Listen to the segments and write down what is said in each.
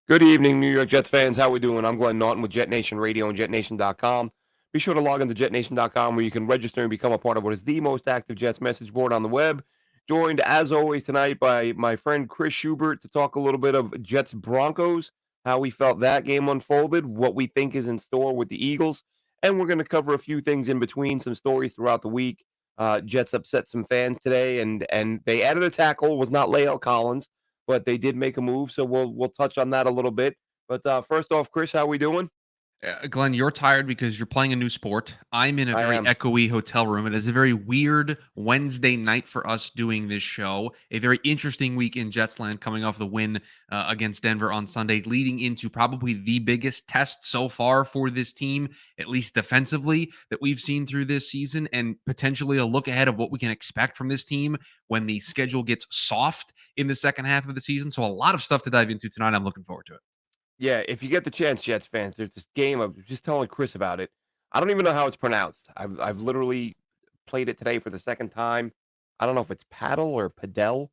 Good evening, New York Jets fans. How we doing? I'm Glenn Naughton with Jet Nation Radio and JetNation.com. Be sure to log into JetNation.com where you can register and become a part of what is the most active Jets message board on the web. Joined, as always, tonight by my friend Chris Schubert to talk a little bit of Jets Broncos, how we felt that game unfolded, what we think is in store with the Eagles, and we're going to cover a few things in between, some stories throughout the week. Jets upset some fans today, and they added a tackle. It was not Lael Collins, but they did make a move, so we'll touch on that a little bit. But first off, Chris, how we doing? Glenn, you're tired because you're playing a new sport. I'm in a I very am. echoey hotel room. It is a very weird Wednesday night for us doing this show. A very interesting week in Jetsland coming off the win against Denver on Sunday, leading into probably the biggest test so far for this team, at least defensively, that we've seen through this season, and potentially a look ahead of what we can expect from this team when the schedule gets soft in the second half of the season. So, a lot of stuff to dive into tonight. I'm looking forward to it. Yeah, if you get the chance, Jets fans, there's this game. I was just telling Chris about it. I don't even know how it's pronounced. I've literally played it today for the second time. I don't know if it's paddle or padel,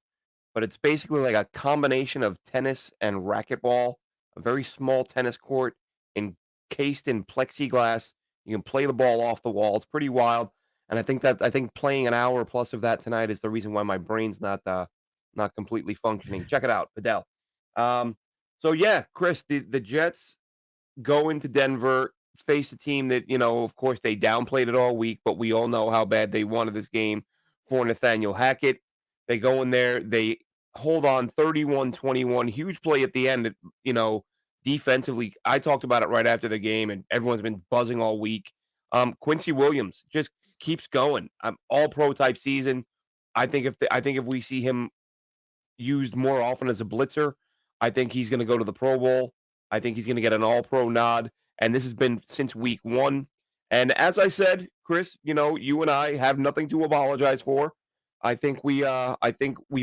but it's basically like a combination of tennis and racquetball, a very small tennis court encased in plexiglass. You can play the ball off the wall. It's pretty wild. And I think playing an hour plus of that tonight is the reason why my brain's not completely functioning. Check it out, Padel. Um, so yeah, Chris, the Jets go into Denver, face a team that, of course, they downplayed it all week, but we all know how bad they wanted this game for Nathaniel Hackett. They go in there, they hold on 31-21, huge play at the end, defensively. I talked about it right after the game, and everyone's been buzzing all week. Quincy Williams just keeps going. All pro type season. I think if we see him used more often as a blitzer, I think he's going to go to the Pro Bowl. I think he's going to get an All Pro nod, and this has been since week one. And as I said, Chris, you and I have nothing to apologize for. I think we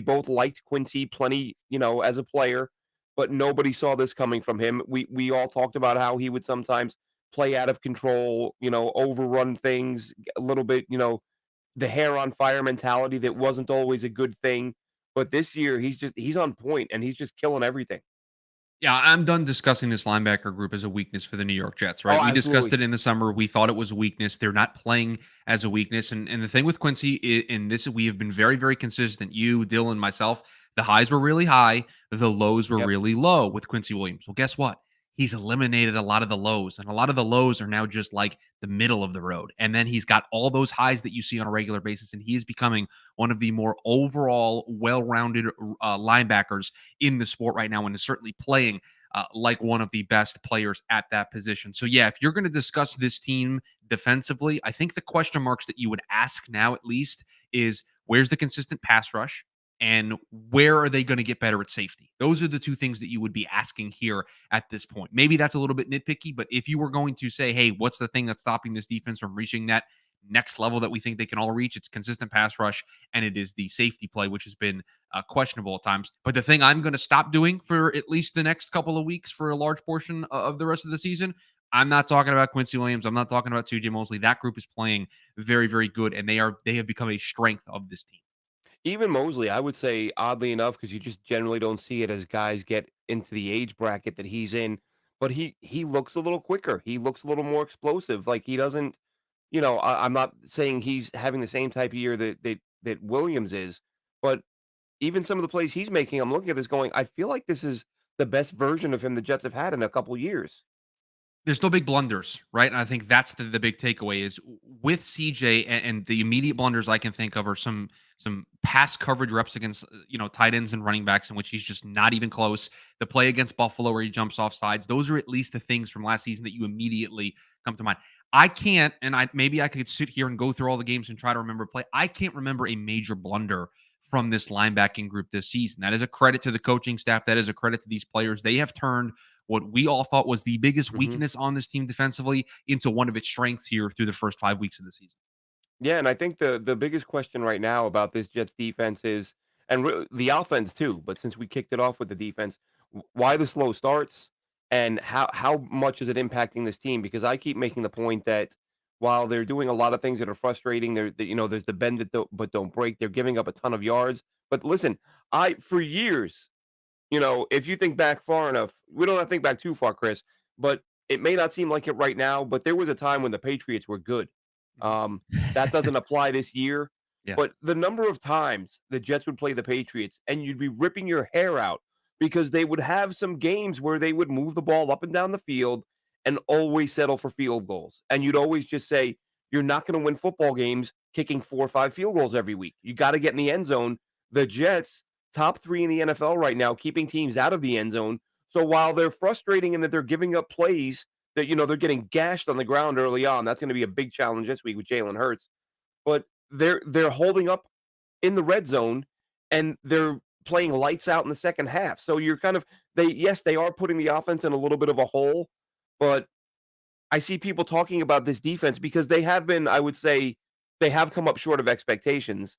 both liked Quincy plenty, as a player, but nobody saw this coming from him. We all talked about how he would sometimes play out of control, overrun things a little bit, the hair on fire mentality that wasn't always a good thing. But this year, he's on point and he's just killing everything. Yeah, I'm done discussing this linebacker group as a weakness for the New York Jets, right? Oh, We discussed absolutely. it in the summer. We thought it was a weakness. They're not playing as a weakness. And the thing with Quincy, in this, we have been very, very consistent. You, Dylan, myself, the highs were really high, the lows were Yep. really low with Quincy Williams. Well, guess what? He's eliminated a lot of the lows, and a lot of the lows are now just like the middle of the road. And then he's got all those highs that you see on a regular basis, and he is becoming one of the more overall well rounded linebackers in the sport right now, and is certainly playing like one of the best players at that position. So, yeah, if you're going to discuss this team defensively, I think the question marks that you would ask now, at least, is where's the consistent pass rush? And where are they going to get better at safety? Those are the two things that you would be asking here at this point. Maybe that's a little bit nitpicky, but if you were going to say, hey, what's the thing that's stopping this defense from reaching that next level that we think they can all reach? It's consistent pass rush, and it is the safety play, which has been questionable at times. But the thing I'm going to stop doing for at least the next couple of weeks for a large portion of the rest of the season, I'm not talking about Quincy Williams. I'm not talking about TJ Mosley. That group is playing very, very good, and they have become a strength of this team. Even Mosley, I would say, oddly enough, because you just generally don't see it as guys get into the age bracket that he's in. But he looks a little quicker. He looks a little more explosive. Like he doesn't, I'm not saying he's having the same type of year that Williams is, but even some of the plays he's making, I'm looking at this going, I feel like this is the best version of him the Jets have had in a couple years. There's no big blunders, right? And I think that's the big takeaway is with CJ, and the immediate blunders I can think of are some pass coverage reps against tight ends and running backs in which he's just not even close. The play against Buffalo where he jumps off sides, those are at least the things from last season that you immediately come to mind. I can't, and I could sit here and go through all the games and try to remember play. I can't remember a major blunder from this linebacking group this season. That is a credit to the coaching staff. That is a credit to these players. They have turned what we all thought was the biggest Mhm. weakness on this team defensively into one of its strengths here through the first 5 weeks of the season. Yeah, and I think the biggest question right now about this Jets defense is, and the offense too. But since we kicked it off with the defense, why the slow starts, and how much is it impacting this team? Because I keep making the point that while they're doing a lot of things that are frustrating, there's the bend that but don't break. They're giving up a ton of yards. But listen, I for years If you think back far enough, we don't have to think back too far, Chris, but it may not seem like it right now, but there was a time when the Patriots were good. Mhm. That doesn't apply this year, Yeah. but the number of times the Jets would play the Patriots and you'd be ripping your hair out because they would have some games where they would move the ball up and down the field and always settle for field goals. And you'd always just say, you're not going to win football games kicking 4 or 5 field goals every week. You got to get in the end zone. The Jets, top 3 in the NFL right now, keeping teams out of the end zone. So while they're frustrating in that they're giving up plays that, they're getting gashed on the ground early on, that's going to be a big challenge this week with Jalen Hurts. But they're holding up in the red zone and they're playing lights out in the second half. So you're kind of they are putting the offense in a little bit of a hole, but I see people talking about this defense because they have been, I would say, they have come up short of expectations,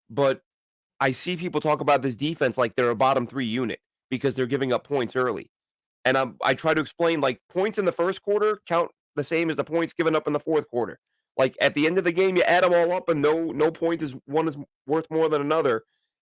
but I see people talk about this defense like they're a bottom 3 unit because they're giving up points early. And I try to explain, like, points in the first quarter count the same as the points given up in the fourth quarter. Like, at the end of the game, you add them all up, and no point is one is worth more than another.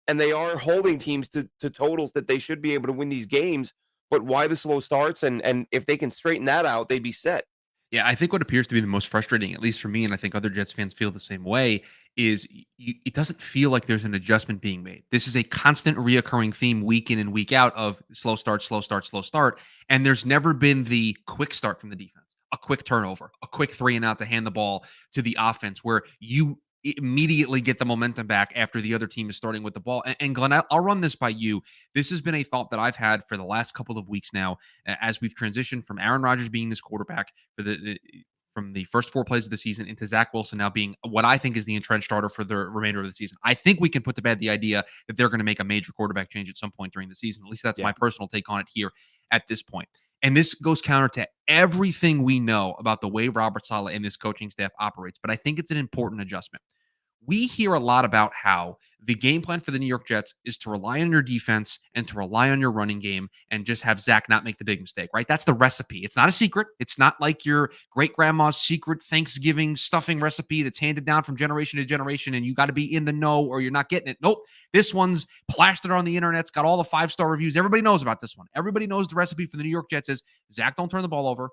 And they are holding teams to totals that they should be able to win these games. But why the slow starts? And if they can straighten that out, they'd be set. Yeah, I think what appears to be the most frustrating, at least for me, and I think other Jets fans feel the same way, is it doesn't feel like there's an adjustment being made. This is a constant reoccurring theme week in and week out of slow start, slow start, slow start. And there's never been the quick start from the defense, a quick turnover, a quick 3-and-out to hand the ball to the offense where you immediately get the momentum back after the other team is starting with the ball. And Glenn, I'll run this by you. This has been a thought that I've had for the last couple of weeks now, as we've transitioned from Aaron Rodgers being this quarterback for from the first 4 plays of the season into Zach Wilson now being what I think is the entrenched starter for the remainder of the season. I think we can put to bed the idea that they're going to make a major quarterback change at some point during the season. At least that's Yeah. my personal take on it here at this point. And this goes counter to everything we know about the way Robert Saleh and this coaching staff operates. But I think it's an important adjustment. We hear a lot about how the game plan for the New York Jets is to rely on your defense and to rely on your running game and just have Zach not make the big mistake, right? That's the recipe. It's not a secret. It's not like your great grandma's secret Thanksgiving stuffing recipe that's handed down from generation to generation and you got to be in the know or you're not getting it. Nope. This one's plastered on the internet. It's got all the 5-star reviews. Everybody knows about this one. Everybody knows the recipe for the New York Jets is Zach, don't turn the ball over,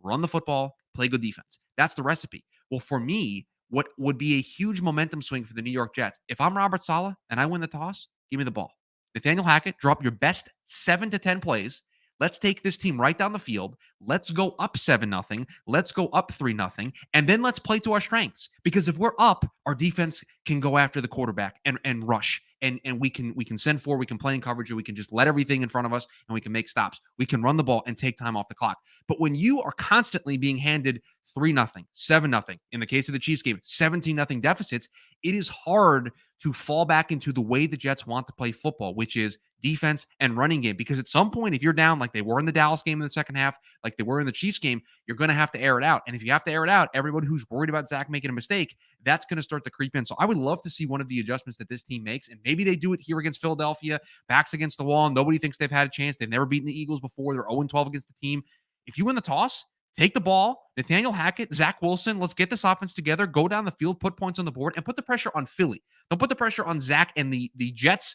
run the football, play good defense. That's the recipe. Well, for me, what would be a huge momentum swing for the New York Jets? If I'm Robert Saleh and I win the toss, give me the ball. Nathaniel Hackett, drop your best 7 to 10 plays. Let's take this team right down the field. Let's go up 7-0. Let's go up 3-0. And then let's play to our strengths. Because if we're up, our defense can go after the quarterback and rush. And we can send forward, we can play in coverage, or we can just let everything in front of us and we can make stops. We can run the ball and take time off the clock. But when you are constantly being handed 3-0, 7-0, in the case of the Chiefs game, 17-0 deficits, it is hard to fall back into the way the Jets want to play football, which is defense and running game. Because at some point, if you're down like they were in the Dallas game in the second half, like they were in the Chiefs game, you're going to have to air it out. And if you have to air it out, everybody who's worried about Zach making a mistake, that's going to start to creep in. So I would love to see one of the adjustments that this team makes. And maybe they do it here against Philadelphia, backs against the wall. Nobody thinks they've had a chance. They've never beaten the Eagles before. They're 0-12 against the team. If you win the toss, take the ball, Nathaniel Hackett, Zach Wilson. Let's get this offense together, go down the field, put points on the board, and put the pressure on Philly. Don't put the pressure on Zach and the Jets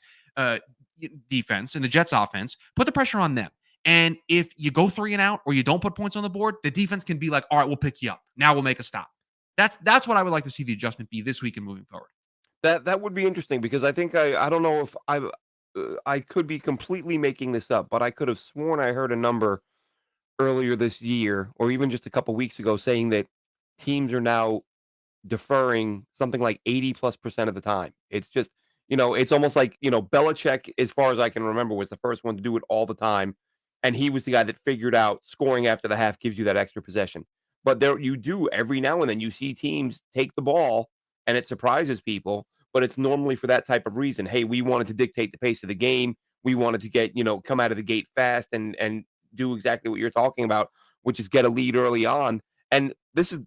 defense and the Jets offense. Put the pressure on them. And if you go 3-and-out or you don't put points on the board, the defense can be like, all right, we'll pick you up. Now we'll make a stop. That's what I would like to see the adjustment be this week and moving forward. That would be interesting because I think I don't know if I could be completely making this up, but I could have sworn I heard a number earlier this year or even just a couple weeks ago saying that teams are now deferring something like 80+% of the time. It's just, it's almost like, Belichick, as far as I can remember, was the first one to do it all the time. And he was the guy that figured out scoring after the half gives you that extra possession. But there you do every now and then you see teams take the ball and it surprises people, but it's normally for that type of reason. Hey, we wanted to dictate the pace of the game. We wanted to get, come out of the gate fast and do exactly what you're talking about, which is get a lead early on. And this is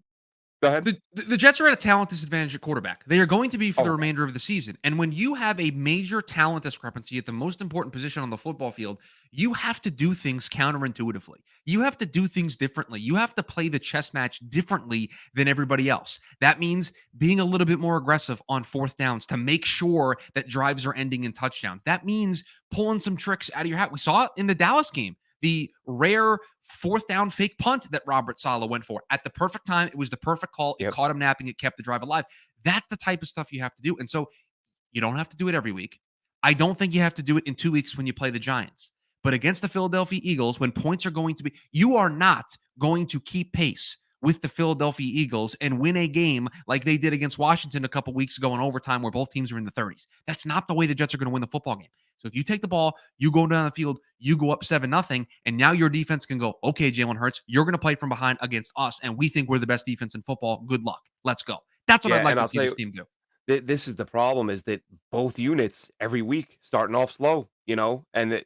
Go ahead. The Jets are at a talent disadvantage at quarterback. They are going to be for the Oh, remainder of the season. And when you have a major talent discrepancy at the most important position on the football field, you have to do things counterintuitively. You have to do things differently. You have to play the chess match differently than everybody else. That means being a little bit more aggressive on fourth downs to make sure that drives are ending in touchdowns. That means pulling some tricks out of your hat. We saw it in the Dallas game. The rare fourth down fake punt that Robert Saleh went for at the perfect time. It was the perfect call. It yep. caught him napping. It kept the drive alive. That's the type of stuff you have to do. And so you don't have to do it every week. I don't think you have to do it in 2 weeks when you play the Giants. But against the Philadelphia Eagles, when points are going to be, you are not going to keep pace with the Philadelphia Eagles and win a game like they did against Washington a couple weeks ago in overtime where both teams were in the 30s. That's not the way the Jets are going to win the football game. So if you take the ball, you go down the field, you go up 7-0, and now your defense can go, okay, Jalen Hurts, you're going to play from behind against us, and we think we're the best defense in football. Good luck. Let's go. That's what Yeah, I'd like and to I'll see tell this you, team do. this is the problem is that both units every week starting off slow, and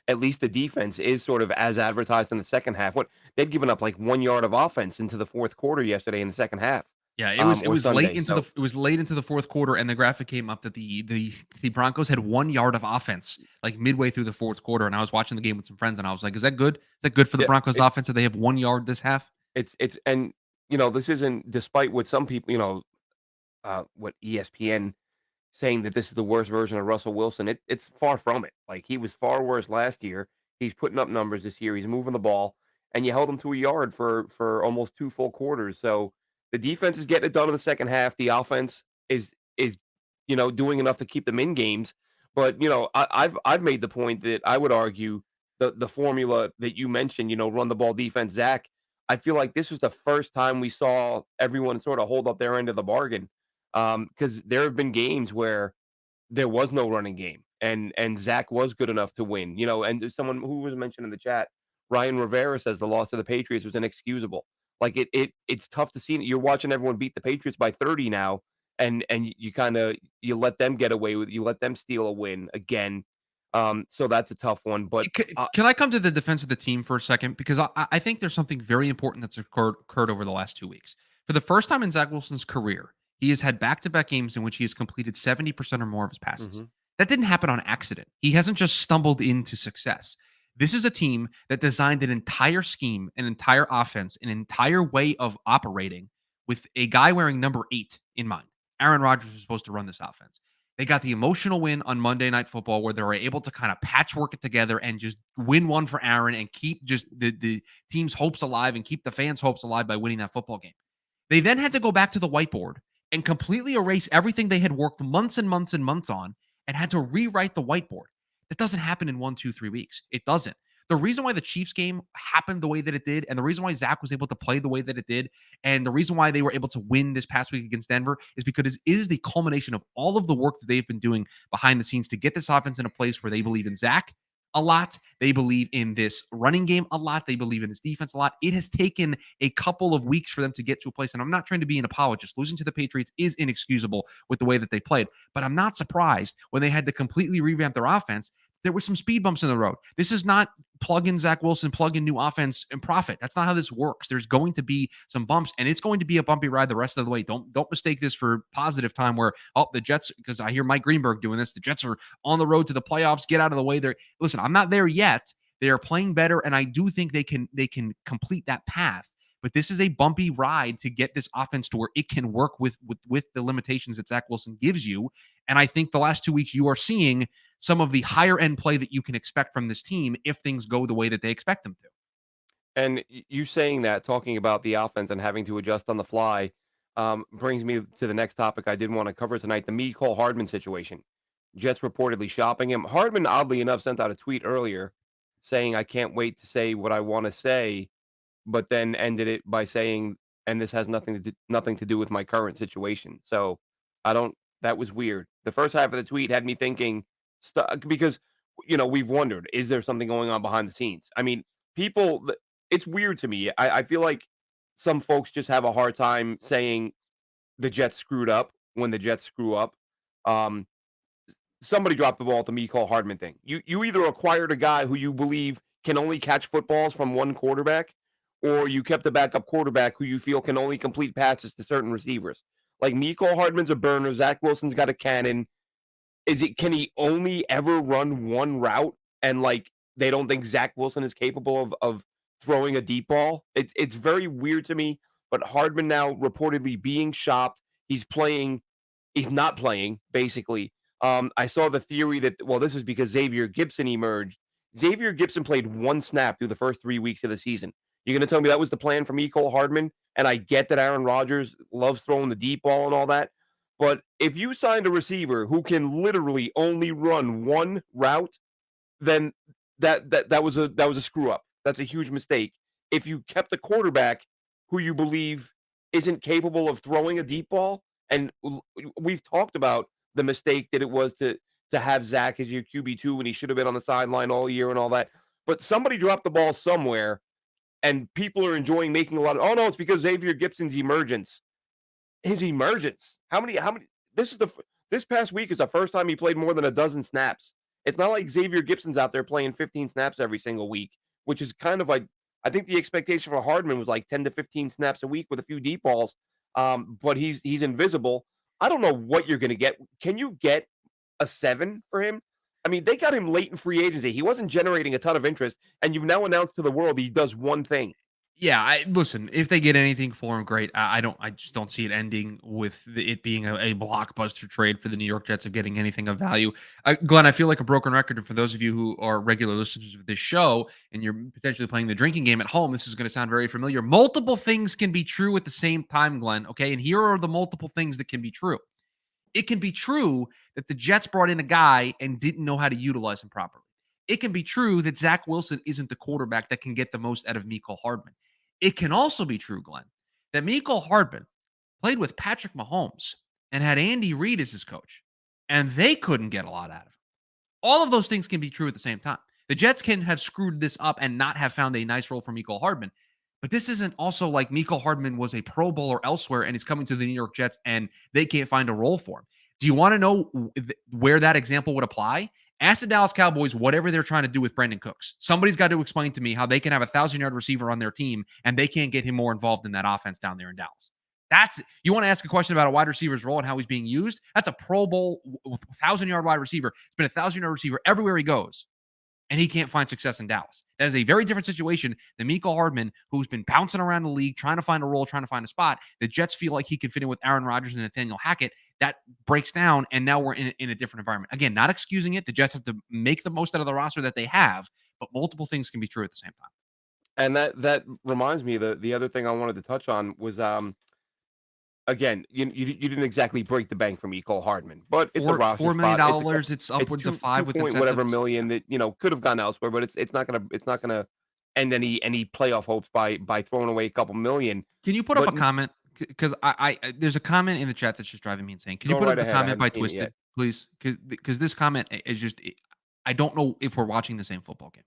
at least the defense is sort of as advertised in the second half. What they'd given up like 1 yard of offense into the fourth quarter yesterday in the second half, Yeah, it or was late Sunday. into So the fourth quarter, and the graphic came up that the Broncos had 1 yard of offense like midway through the fourth quarter. And I was watching the game with some friends, and I was like, "Is that good? Is that good for the yeah, Broncos offense that they have 1 yard this half?" it's and this isn't despite what some people what ESPN saying that this is the worst version of Russell Wilson. It's far from it. Like he was far worse last year. He's putting up numbers this year. He's moving the ball, and you held him to a yard for almost two full quarters. So the defense is getting it done in the second half. The offense is doing enough to keep them in games. But I've made the point that I would argue the formula that you mentioned. Run the ball defense, Zach. I feel like this was the first time we saw everyone sort of hold up their end of the bargain. Because there have been games where there was no running game, and Zach was good enough to win. And there's someone who was mentioned in the chat, Ryan Rivera says the loss to the Patriots was inexcusable. Like it's tough to see. You're watching everyone beat the Patriots by 30 now, and you kind of you let them get away with, you let them steal a win again. So that's a tough one. But Can I come to the defense of the team for a second? Because I think there's something very important that's occurred over the last 2 weeks. For the first time in Zach Wilson's career, he has had back-to-back games in which he has completed 70% or more of his passes. mhm. That didn't happen on accident. He hasn't just stumbled into success. This is a team that designed an entire scheme, an entire offense, an entire way of operating with a guy wearing number 8 in mind. Aaron Rodgers was supposed to run this offense. They got the emotional win on Monday Night Football where they were able to kind of patchwork it together and just win one for Aaron and keep just the team's hopes alive and keep the fans' hopes alive by winning that football game. They then had to go back to the whiteboard and completely erase everything they had worked months and months and months on and had to rewrite the whiteboard. That doesn't happen in 1, 2, 3 weeks. It doesn't. The reason why the Chiefs game happened the way that it did, and the reason why Zach was able to play the way that it did, and the reason why they were able to win this past week against Denver is because it is the culmination of all of the work that they've been doing behind the scenes to get this offense in a place where they believe in Zach a lot. They believe in this running game a lot. They believe in this defense a lot. It has taken a couple of weeks for them to get to a place, and I'm not trying to be an apologist. Losing to the Patriots is inexcusable with the way that they played, but I'm not surprised when they had to completely revamp their offense. There were some speed bumps in the road. This is not plug in Zach Wilson, plug in new offense and profit. That's not how this works. There's going to be some bumps, and it's going to be a bumpy ride the rest of the way. Don't mistake this for positive time where, the Jets, because I hear Mike Greenberg doing this, the Jets are on the road to the playoffs. Get out of the way there. Listen, I'm not there yet. They are playing better, and I do think they can complete that path. But this is a bumpy ride to get this offense to where it can work with the limitations that Zach Wilson gives you. And I think the last 2 weeks you are seeing some of the higher end play that you can expect from this team if things go the way that they expect them to. And you saying that, talking about the offense and having to adjust on the fly, brings me to the next topic I did want to cover tonight, the Mecole Hardman situation. Jets reportedly shopping him. Hardman, oddly enough, sent out a tweet earlier saying, "I can't wait to say what I want to say," but then ended it by saying, "And this has nothing to do with my current situation." So I don't. That was weird. The first half of the tweet had me thinking, because we've wondered, is there something going on behind the scenes? I mean, people. It's weird to me. I feel like some folks just have a hard time saying the Jets screwed up when the Jets screw up. Um, Somebody dropped the ball at the Mecole Hardman thing. You either acquired a guy who you believe can only catch footballs from one quarterback, or you kept a backup quarterback who you feel can only complete passes to certain receivers. Like Mecole Hardman's a burner, Zach Wilson's got a cannon. Can he only ever run one route and like they don't think Zach Wilson is capable of throwing a deep ball? It's very weird to me. But Hardman now reportedly being shopped. He's not playing, basically. I saw the theory that, well, this is because Xavier Gipson emerged. Xavier Gipson played one snap through the first 3 weeks of the season. You're going to tell me that was the plan for Mecole Hardman? And I get that Aaron Rodgers loves throwing the deep ball and all that. But if you signed a receiver who can literally only run one route, then that was a screw up. That's a huge mistake. If you kept a quarterback who you believe isn't capable of throwing a deep ball, and we've talked about the mistake that it was to have Zach as your QB2 when he should have been on the sideline all year and all that. But somebody dropped the ball somewhere, and people are enjoying making a lot of. Oh no, it's because Xavier Gibson's emergence. His emergence. How many this past week is the first time he played more than a dozen snaps. It's not like Xavier Gibson's out there playing 15 snaps every single week, which is kind of like I think the expectation for Hardman was like 10 to 15 snaps a week with a few deep balls. But he's invisible. I don't know what you're gonna get. Can you get a 7 for him? I mean, they got him late in free agency. He wasn't generating a ton of interest, and you've now announced to the world he does one thing. Yeah, listen. If they get anything for him, great. I don't. I just don't see it ending with it being a blockbuster trade for the New York Jets of getting anything of value. Glenn, I feel like a broken record. And for those of you who are regular listeners of this show and you're potentially playing the drinking game at home, this is going to sound very familiar. Multiple things can be true at the same time, Glenn. Okay, and here are the multiple things that can be true. It can be true that the Jets brought in a guy and didn't know how to utilize him properly. It can be true that Zach Wilson isn't the quarterback that can get the most out of Mecole Hardman. It can also be true, Glenn, that Mecole Hardman played with Patrick Mahomes and had Andy Reid as his coach, and they couldn't get a lot out of him. All of those things can be true at the same time. The Jets can have screwed this up and not have found a nice role for Mecole Hardman. But this isn't also like Mecole Hardman was a Pro Bowler elsewhere and he's coming to the New York Jets and they can't find a role for him. Do you want to know where that example would apply? Ask the Dallas Cowboys whatever they're trying to do with Brandon Cooks. Somebody's got to explain to me how they can have a 1,000-yard receiver on their team and they can't get him more involved in that offense down there in Dallas. You want to ask a question about a wide receiver's role and how he's being used? That's a Pro Bowl 1,000-yard wide receiver. It's been a 1,000-yard receiver everywhere he goes, and he can't find success in Dallas. That is a very different situation than Mecole Hardman, who's been bouncing around the league, trying to find a role, trying to find a spot. The Jets feel like he can fit in with Aaron Rodgers and Nathaniel Hackett. That breaks down, and now we're in a different environment. Again, not excusing it. The Jets have to make the most out of the roster that they have, but multiple things can be true at the same time. And that reminds me, the other thing I wanted to touch on was again, you didn't exactly break the bank for Mecole Hardman, but it's a roster $4 million. spot. It's upwards of $5 with incentives. Whatever million that could have gone elsewhere, but it's not gonna end any playoff hopes by throwing away a couple million. Can you put up a comment? Because I there's a comment in the chat that's just driving me insane. Can you put up the comment by Twisted, please? Because this comment is just I don't know if we're watching the same football game.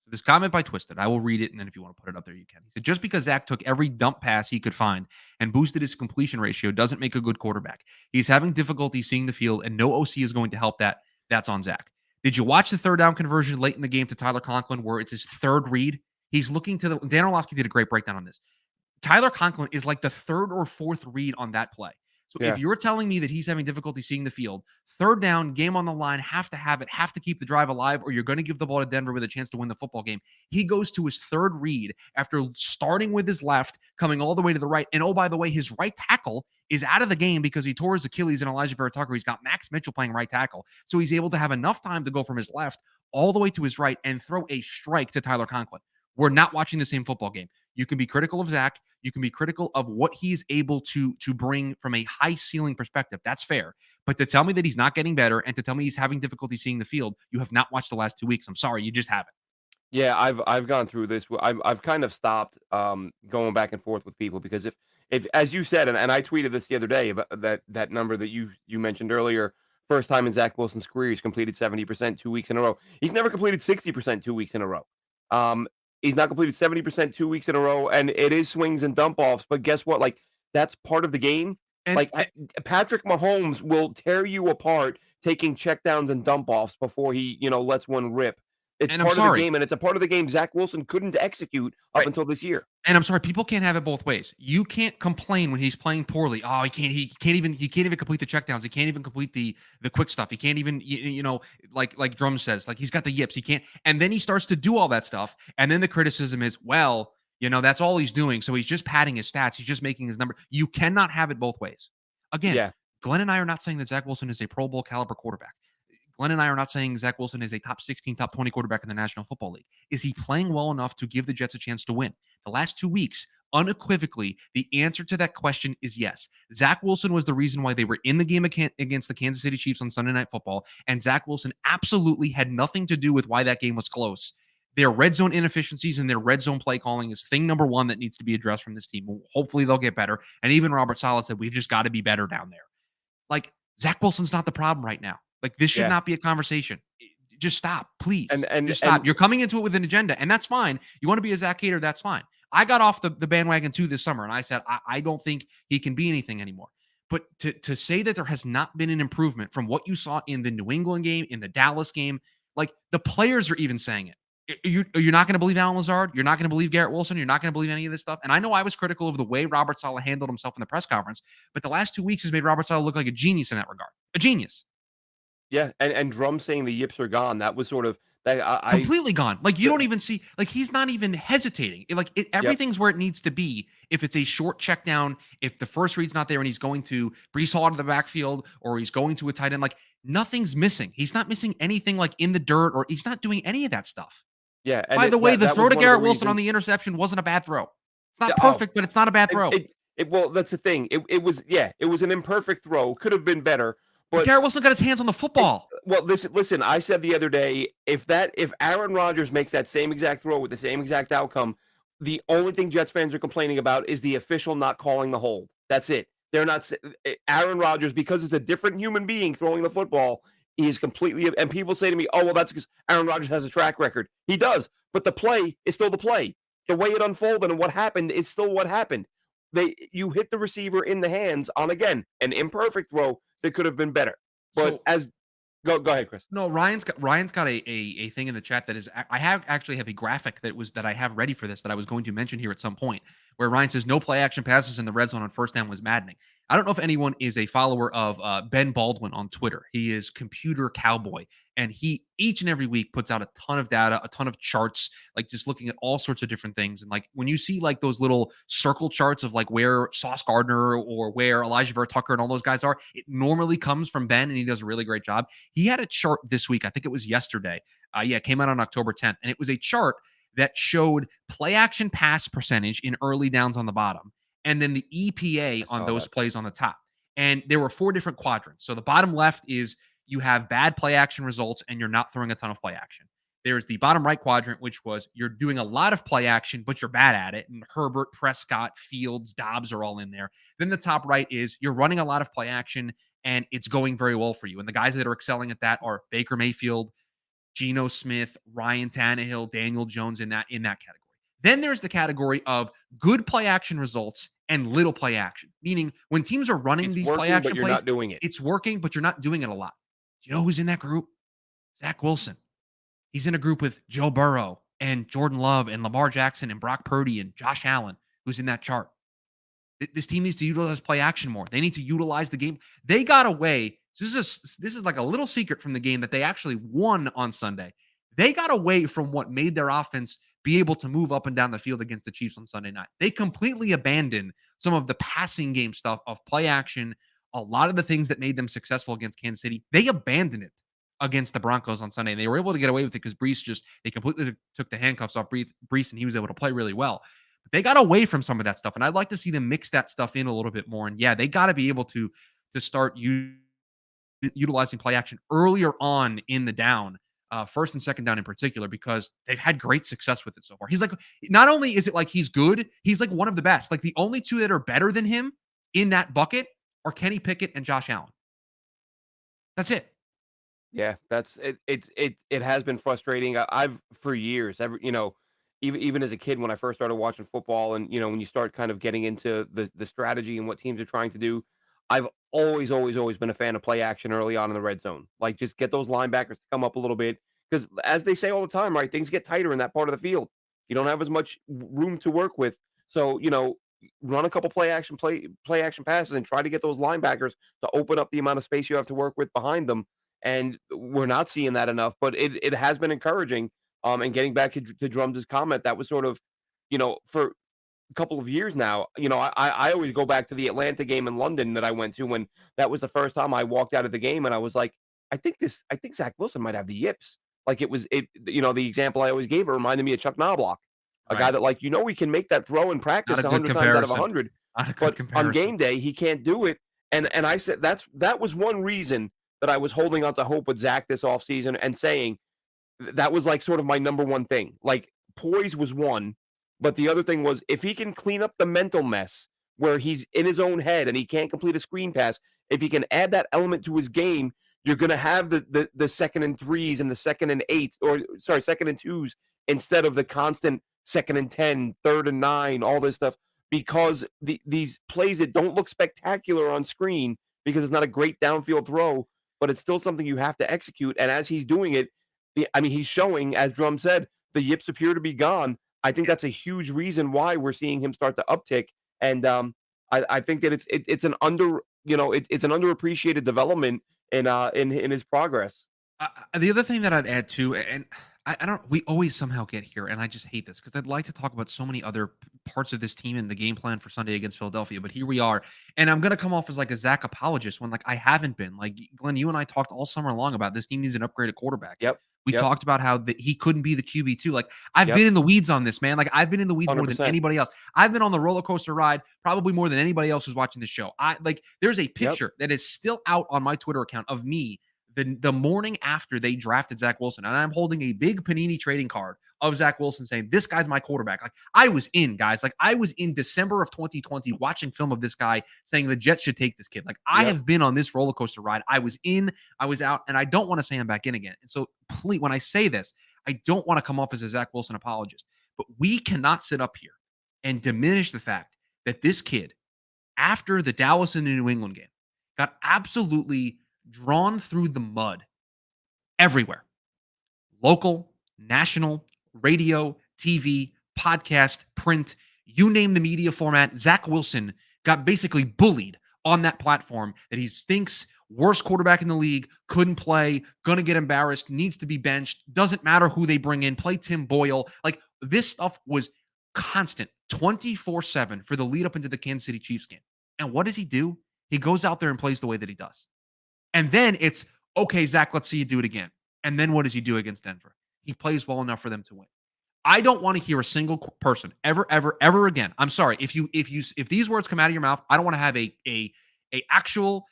This comment by Twisted, I will read it, and then if you want to put it up there, you can. He said, just because Zach took every dump pass he could find and boosted his completion ratio doesn't make a good quarterback. He's having difficulty seeing the field, and no OC is going to help that. That's on Zach. Did you watch the third down conversion late in the game to Tyler Conklin where it's his third read? He's looking to Dan Orlovsky did a great breakdown on this. Tyler Conklin is like the third or fourth read on that play. So if you're telling me that he's having difficulty seeing the field, third down, game on the line, have to keep the drive alive, or you're going to give the ball to Denver with a chance to win the football game. He goes to his third read after starting with his left, coming all the way to the right. And oh, by the way, his right tackle is out of the game because he tore his Achilles and Elijah Vera Tucker. He's got Max Mitchell playing right tackle. So he's able to have enough time to go from his left all the way to his right and throw a strike to Tyler Conklin. We're not watching the same football game. You can be critical of Zach. You can be critical of what he's able to bring from a high ceiling perspective. That's fair. But to tell me that he's not getting better and to tell me he's having difficulty seeing the field, you have not watched the last 2 weeks. I'm sorry, you just haven't. Yeah, I've gone through this. I've kind of stopped going back and forth with people because if as you said, and I tweeted this the other day about that number that you mentioned earlier, first time in Zach Wilson's career he's completed 70% 2 weeks in a row. He's never completed 60% 2 weeks in a row. He's not completed 70% 2 weeks in a row, and it is swings and dump offs. But guess what? Like that's part of the game. And Patrick Mahomes will tear you apart taking checkdowns and dump offs before he lets one rip. It's And I'm part of the sorry. game, and it's a part of the game Zach Wilson couldn't execute up Right. until this year. And I'm sorry, people can't have it both ways. You can't complain when he's playing poorly. Oh, he can't even complete the checkdowns. He can't even complete the quick stuff. He can't even like Drum says, like he's got the yips. He can't. And then he starts to do all that stuff. And then the criticism is, well, that's all he's doing. So he's just padding his stats. He's just making his number. You cannot have it both ways. Again, Yeah, Glenn and I are not saying that Zach Wilson is a Pro Bowl caliber quarterback. Glenn and I are not saying Zach Wilson is a top 16, top 20 quarterback in the National Football League. Is he playing well enough to give the Jets a chance to win? The last 2 weeks, unequivocally, the answer to that question is yes. Zach Wilson was the reason why they were in the game against the Kansas City Chiefs on Sunday Night Football, and Zach Wilson absolutely had nothing to do with why that game was close. Their red zone inefficiencies and their red zone play calling is thing number one that needs to be addressed from this team. Hopefully they'll get better. And even Robert Saleh said, we've just got to be better down there. Like, Zach Wilson's not the problem right now. Like, this should yeah, not be a conversation. Just stop, please. and Just stop. and You're coming into it with an agenda, and that's fine. You want to be a Zach hater, that's fine. I got off the bandwagon too this summer, and I said I don't think he can be anything anymore. But to say that there has not been an improvement from what you saw in the New England game, in the Dallas game, like the players are even saying it. You're not going to believe Alan Lazard. You're not going to believe Garrett Wilson. You're not going to believe any of this stuff. And I know I was critical of the way Robert Saleh handled himself in the press conference, but the last 2 weeks has made Robert Saleh look like a genius in that regard. A genius. yeah, and Drum saying the yips are gone. That was sort of that. I Completely gone. Like you the, don't even see, like he's not even hesitating. yep, Everything's where it needs to be. If it's a short check down, if the first read's not there and he's going to Brees Hall to the backfield or he's going to a tight end, like nothing's missing. He's not missing anything like in the dirt or he's not doing any of that stuff. yeah, and By the way, that the that throw was to one of the Garrett Wilson on reasons. the interception wasn't a bad throw. It's Yeah, not oh, perfect, but it's not a bad throw. well, that's the thing. It was yeah, it was an imperfect throw. Could have been better, But but Garrett Wilson got his hands on the it, football. well, listen. I said the other day, if Aaron Rodgers makes that same exact throw with the same exact outcome, the only thing Jets fans are complaining about is the official not calling the hold. That's it. They're not Aaron Rodgers because it's a different human being throwing the football. He's completely and people say to me, "Oh, well, that's because Aaron Rodgers has a track record." He does, but the play is still the play. The way it unfolded and what happened is still what happened. You hit the receiver in the hands on again an imperfect throw that could have been better. But So as go ahead, Chris. no, Ryan's got a thing in the chat that is I have a graphic that I have ready for this that I was going to mention here at some point where Ryan says no play action passes in the red zone on first down was maddening. I don't know if anyone is a follower of Ben Baldwin on Twitter. He is Computer Cowboy, and he each and every week puts out a ton of data, a ton of charts, like just looking at all sorts of different things. And like when you see like those little circle charts of like where Sauce Gardner or where Elijah Vera Tucker and all those guys are, it normally comes from Ben, and he does a really great job. He had a chart this week. I think it was yesterday. It came out on October 10th. And it was a chart that showed play action pass percentage in early downs on the bottom, and then the EPA I on saw those that. plays on the top. And there were 4 different quadrants. So the bottom left is you have bad play action results and you're not throwing a ton of play action. There's the bottom right quadrant, which was you're doing a lot of play action, but you're bad at it. And Herbert, Prescott, Fields, Dobbs are all in there. Then the top right is you're running a lot of play action and it's going very well for you. And the guys that are excelling at that are Baker Mayfield, Geno Smith, Ryan Tannehill, Daniel Jones in that category. Then there's the category of good play action results and little play action, meaning when teams are running It's these play working, but action you're plays, not doing it. it's working, but you're not doing it a lot. Do you know who's in that group? Zach Wilson. He's in a group with Joe Burrow and Jordan Love and Lamar Jackson and Brock Purdy and Josh Allen, who's in that chart. This team needs to utilize play action more. They need to utilize the game. They got away. This is like a little secret from the game that they actually won on Sunday. They got away from what made their offense be able to move up and down the field against the Chiefs on Sunday night. They completely abandoned some of the passing game stuff of play action. A lot of the things that made them successful against Kansas City, they abandoned it against the Broncos on Sunday. And they were able to get away with it because they completely took the handcuffs off Brees, and he was able to play really well. But they got away from some of that stuff, and I'd like to see them mix that stuff in a little bit more. And yeah, they got to be able to start utilizing play action earlier on in the down, first and second down in particular, because they've had great success with it so far. He's like, not only is it like he's good, he's like one of the best. Like the only 2 that are better than him in that bucket are Kenny Pickett and Josh Allen. That's it. Yeah, that's it. It has been frustrating. I've for years, even as a kid when I first started watching football, and when you start kind of getting into the strategy and what teams are trying to do, I've always been a fan of play action early on in the red zone. Like just get those linebackers to come up a little bit, because as they say all the time, right, things get tighter in that part of the field. You don't have as much room to work with. So, run a couple play action passes and try to get those linebackers to open up the amount of space you have to work with behind them. And we're not seeing that enough, but it has been encouraging. And getting back to Drums' comment, that was sort of, for couple of years now, I always go back to the Atlanta game in London that I went to when that was the first time I walked out of the game and I was like, I think Zach Wilson might have the yips. Like the example I always gave, it reminded me of Chuck Knobloch, a guy Right. that we can make that throw in Not practice a good 100 times out of comparison. 100, Not a good but on comparison. game day he can't do it. And I said that was one reason that I was holding on to hope with Zach this offseason and saying that was like sort of my number one thing. Like poise was one, but the other thing was if he can clean up the mental mess where he's in his own head and he can't complete a screen pass, if he can add that element to his game, you're going to have the second and threes and the second and eights, or sorry, second and twos instead of the constant second and 10, third and 9, all this stuff because these plays that don't look spectacular on screen because it's not a great downfield throw, but it's still something you have to execute. And as he's doing it, I mean, he's showing, as Drum said, the yips appear to be gone. I think that's a huge reason why we're seeing him start to uptick. And I think that it's an it's an underappreciated development in his progress. The other thing that I'd add too, and I don't, we always somehow get here, and I just hate this because I'd like to talk about so many other parts of this team and the game plan for Sunday against Philadelphia, but here we are, and I'm gonna come off as like a Zach apologist when like I haven't been. Like Glenn, you and I talked all summer long about this team needs an upgraded quarterback. Yep. We Yep. talked about how he couldn't be the QB two. Like I've Yep. been in the weeds on this, man. Like I've been in the weeds more than 100%. anybody else. I've been on the roller coaster ride probably more than anybody else who's watching this show. I like there's a Yep. picture that is still out on my Twitter account of me the morning after they drafted Zach Wilson, and I'm holding a big Panini trading card of Zach Wilson saying, this guy's my quarterback. Like I was in, guys. Like I was in December of 2020 watching film of this guy saying the Jets should take this kid. Like I Yep. have been on this roller coaster ride. I was in, I was out, and I don't want to say I'm back in again. And so please, when I say this, I don't want to come off as a Zach Wilson apologist, but we cannot sit up here and diminish the fact that this kid, after the Dallas and the New England game, got absolutely drawn through the mud everywhere. Local, national, radio, TV, podcast, print, you name the media format. Zach Wilson got basically bullied on that platform that he stinks, worst quarterback in the league, couldn't play, gonna get embarrassed, needs to be benched, doesn't matter who they bring in, play Tim Boyle. Like this stuff was constant 24/7 for the lead up into the Kansas City Chiefs game. And what does he do? He goes out there and plays the way that he does. And then it's, okay, Zach, let's see you do it again. And then what does he do against Denver? He plays well enough for them to win. I don't want to hear a single person ever again. I'm sorry if these words come out of your mouth. I don't want to have a actual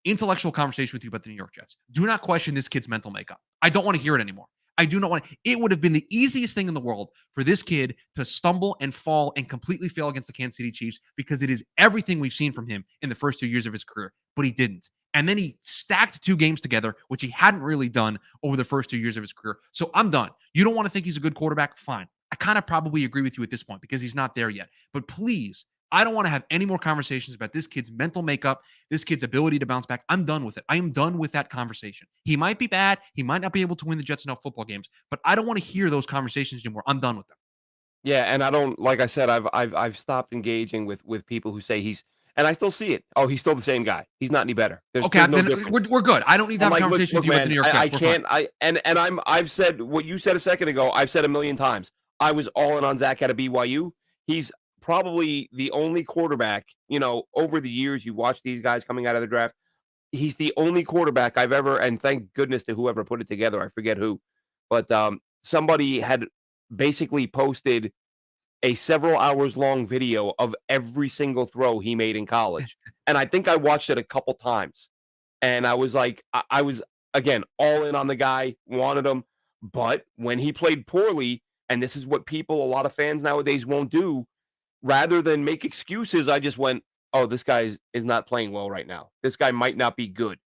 intellectual conversation with you about the New York Jets. Do not question this kid's mental makeup. I don't want to hear it anymore. I do not want to. It would have been the easiest thing in the world for this kid to stumble and fall and completely fail against the Kansas City Chiefs because it is everything we've seen from him in the first 2 years of his career, but he didn't. And then he stacked 2 games together, which he hadn't really done over the first 2 years of his career. So I'm done. You don't want to think he's a good quarterback? Fine. I kind of probably agree with you at this point because he's not there yet. But please, I don't want to have any more conversations about this kid's mental makeup, this kid's ability to bounce back. I'm done with it. I am done with that conversation. He might be bad. He might not be able to win the Jets enough football games, but I don't want to hear those conversations anymore. I'm done with them. Yeah, and I don't like I said, I've stopped engaging with people who say he's and I still see it. Oh, he's still the same guy. He's not any better. Okay, There's no then difference. we're good. I don't need to I'm have a like, conversation with you about the man, New York I Jets. We're fine. can't. I've said what you said a second ago. I've said a million times. I was all in on Zach out of BYU. He's probably the only quarterback. Over the years, you watch these guys coming out of the draft. He's the only quarterback I've ever, and thank goodness to whoever put it together. I forget who, but somebody had basically posted a several hours long video of every single throw he made in college. And I think I watched it a couple times. And I was like, I was, again, all in on the guy, wanted him. But when he played poorly, and this is what people, a lot of fans nowadays won't do, rather than make excuses, I just went, oh, this guy is not playing well right now. This guy might not be good.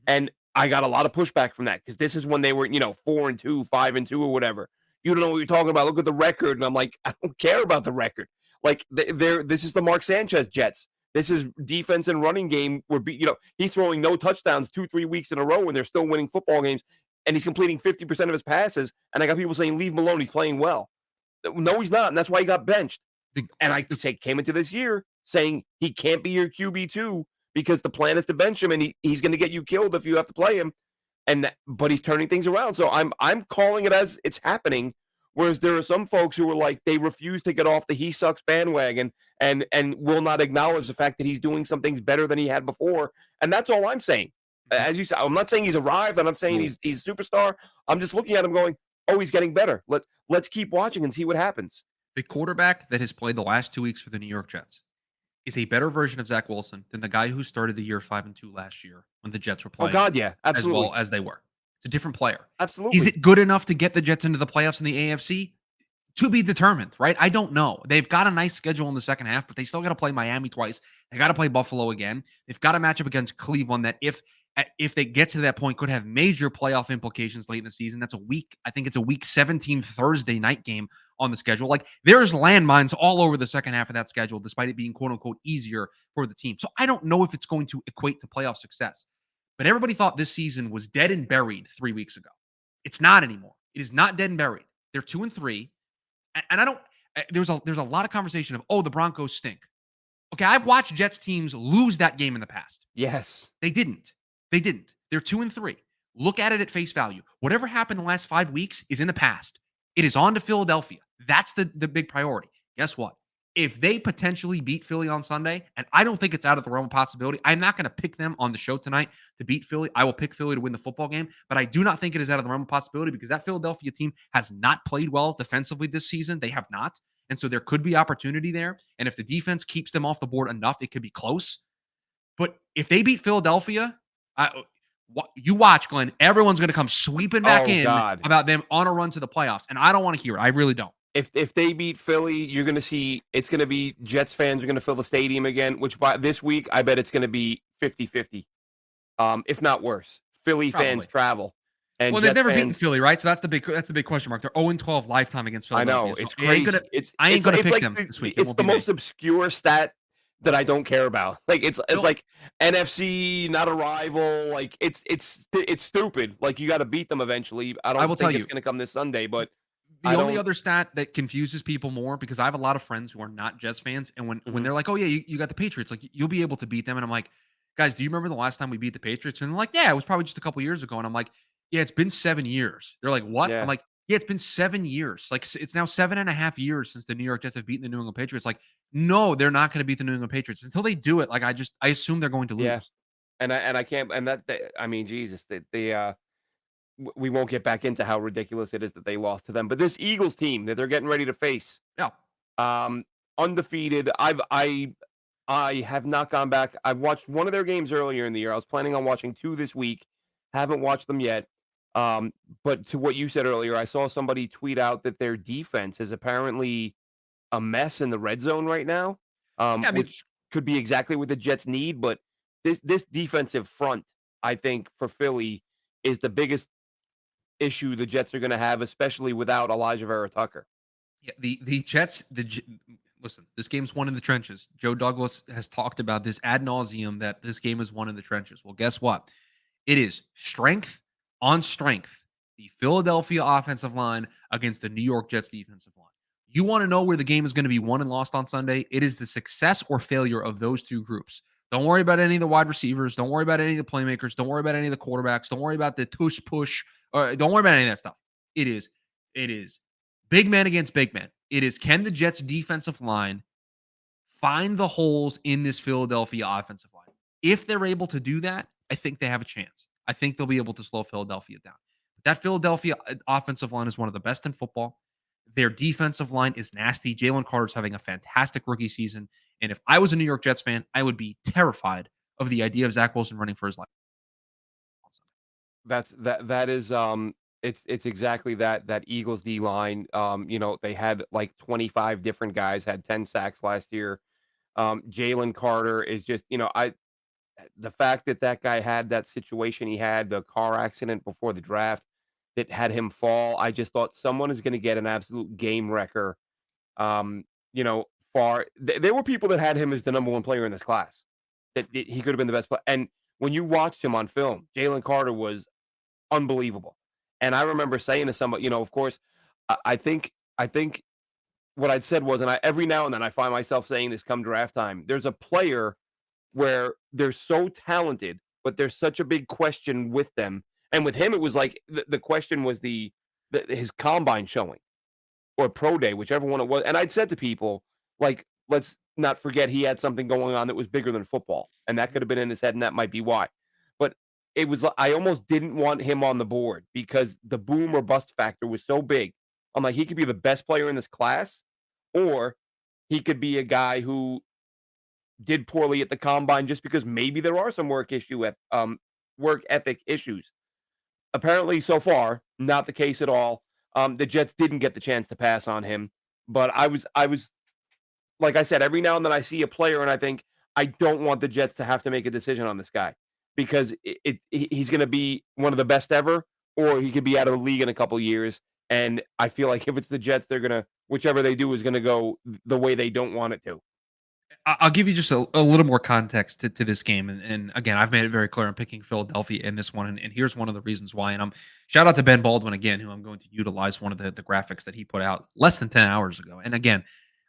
And I got a lot of pushback from that because this is when they were, 4-2, 5-2, or whatever. You don't know what you're talking about. Look at the record. And I'm like, I don't care about the record. Like, this is the Mark Sanchez Jets. This is defense and running game where, he's throwing no touchdowns 2-3 weeks in a row and they're still winning football games. and he's completing 50% of his passes, and I got people saying, "Leave him alone, he's playing well." No, he's not, and that's why he got benched. The, And I say came into this year saying he can't be your QB2 because the plan is to bench him, and he's going to get you killed if you have to play him. But he's turning things around. So I'm calling it as it's happening. Whereas there are some folks who are like they refuse to get off the he sucks bandwagon and will not acknowledge the fact that he's doing some things better than he had before. And that's all I'm saying. As you said, I'm not saying he's arrived. I'm not saying he's a superstar. I'm just looking at him going, oh, he's getting better. Let's keep watching and see what happens. the quarterback that has played the last 2 weeks for the New York Jets is a better version of Zach Wilson than the guy who started the year 5-2 last year when the Jets were Oh playing God, yeah, as absolutely, well as they were. It's a different player. Is absolutely. it good enough to get the Jets into the playoffs in the AFC? To be determined, right? I don't know. They've got a nice schedule in the second half, but they still got to play Miami twice. They got to play Buffalo again. They've got to match up against Cleveland that if they get to that point could have major playoff implications late in the season. That's a week. I think it's a week 17 Thursday night game on the schedule. Like there's landmines all over the second half of that schedule, despite it being quote unquote easier for the team. So I don't know if it's going to equate to playoff success. But everybody thought this season was dead and buried 3 weeks ago. It's not anymore. It is not dead and buried. They're 2-3. And I don't. There's a lot of conversation of the Broncos stink. Okay, I've watched Jets teams lose that game in the past. Yes, They didn't. They didn't. They're 2-3. Look at it at face value. Whatever happened in the last 5 weeks is in the past. It is on to Philadelphia. That's the big priority. Guess what? If they potentially beat Philly on Sunday, and I don't think it's out of the realm of possibility, I'm not going to pick them on the show tonight to beat Philly. I will pick Philly to win the football game, but I do not think it is out of the realm of possibility because that Philadelphia team has not played well defensively this season. They have not. And so there could be opportunity there. And if the defense keeps them off the board enough, it could be close. But if they beat Philadelphia, you watch, Glenn, everyone's going to come sweeping back in God. about them on a run to the playoffs. And I don't want to hear it. I really don't. If they beat Philly, you're going to see it's going to be Jets fans are going to fill the stadium again, which by this week, I bet it's going to be 50-50, if not worse. Philly fans travel. And well, they've never beaten Philly, right? So that's the big question mark. They're 0-12 lifetime against Philadelphia. I know. It's so crazy. I ain't going to pick like them this week. It's the most obscure stat that I don't care about. Like it's like NFC, not a rival. Like it's stupid. Like you got to beat them eventually. I will think it's going to come this Sunday, but the only other stat that confuses people more, because I have a lot of friends who are not Jets fans, and when they're like, "Oh yeah, you got the Patriots, like you'll be able to beat them," and I'm like, "Guys, do you remember the last time we beat the Patriots?" And they're like, "Yeah, it was probably just a couple years ago." And I'm like, "Yeah, it's been 7 years." They're like, "What?" Yeah. I'm like, "Yeah, it's been 7 years. Like it's now 7.5 years since the New York Jets have beaten the New England Patriots." Like, no, they're not going to beat the New England Patriots until they do it. Like I assume they're going to lose. Yeah, and I can't. And I mean, Jesus, we won't get back into how ridiculous it is that they lost to them. But this Eagles team that they're getting ready to face, Yeah. Undefeated. I have not gone back. I've watched one of their games earlier in the year. I was planning on watching 2 this week. Haven't watched them yet. But to what you said earlier, I saw somebody tweet out that their defense is apparently a mess in the red zone right now, which could be exactly what the Jets need. But this defensive front, I think, for Philly is the biggest issue the Jets are going to have, especially without Elijah Vera Tucker. Yeah, the Jets. Listen, this game's won in the trenches. Joe Douglas has talked about this ad nauseum that this game is won in the trenches. Well, guess what? It is strength on strength. The Philadelphia offensive line against the New York Jets defensive line. You want to know where the game is going to be won and lost on Sunday? It is the success or failure of those two groups. Don't worry about any of the wide receivers. Don't worry about any of the playmakers. Don't worry about any of the quarterbacks. Don't worry about the tush push. Don't worry about any of that stuff. It is big man against big man. It is, can the Jets defensive line find the holes in this Philadelphia offensive line? If they're able to do that, I think they have a chance. I think they'll be able to slow Philadelphia down. That Philadelphia offensive line is one of the best in football. Their defensive line is nasty. Jalen Carter's having a fantastic rookie season. And if I was a New York Jets fan, I would be terrified of the idea of Zach Wilson running for his life. That is it's exactly that Eagles D line. They had like 25 different guys, had 10 sacks last year. Jalen Carter is just, the fact that guy had that situation he had, the car accident before the draft that had him fall. I just thought someone is going to get an absolute game wrecker. There were people that had him as the number one player in this class, that he could have been the best player. And when you watched him on film, Jalen Carter was unbelievable. And I remember saying to somebody, of course, I think what I'd said was, and every now and then I find myself saying this come draft time. There's a player where they're so talented, but there's such a big question with them. And with him, it was like the question was his combine showing or pro day, whichever one it was. And I'd said to people, like, let's not forget he had something going on that was bigger than football, and that could have been in his head, and that might be why. But it was I almost didn't want him on the board because the boom or bust factor was so big. I'm like, he could be the best player in this class, or he could be a guy who did poorly at the combine just because maybe there are some work ethic issues. Apparently, so far, not the case at all. The Jets didn't get the chance to pass on him, but I was like I said, every now and then I see a player and I think I don't want the Jets to have to make a decision on this guy because he's going to be one of the best ever, or he could be out of the league in a couple years. And I feel like if it's the Jets, they're gonna whichever they do is gonna go the way they don't want it to. I'll give you just a little more context to this game. And again, I've made it very clear I'm picking Philadelphia in this one. And here's one of the reasons why. And I'm shout out to Ben Baldwin again, who I'm going to utilize one of the graphics that he put out less than 10 hours ago. And again,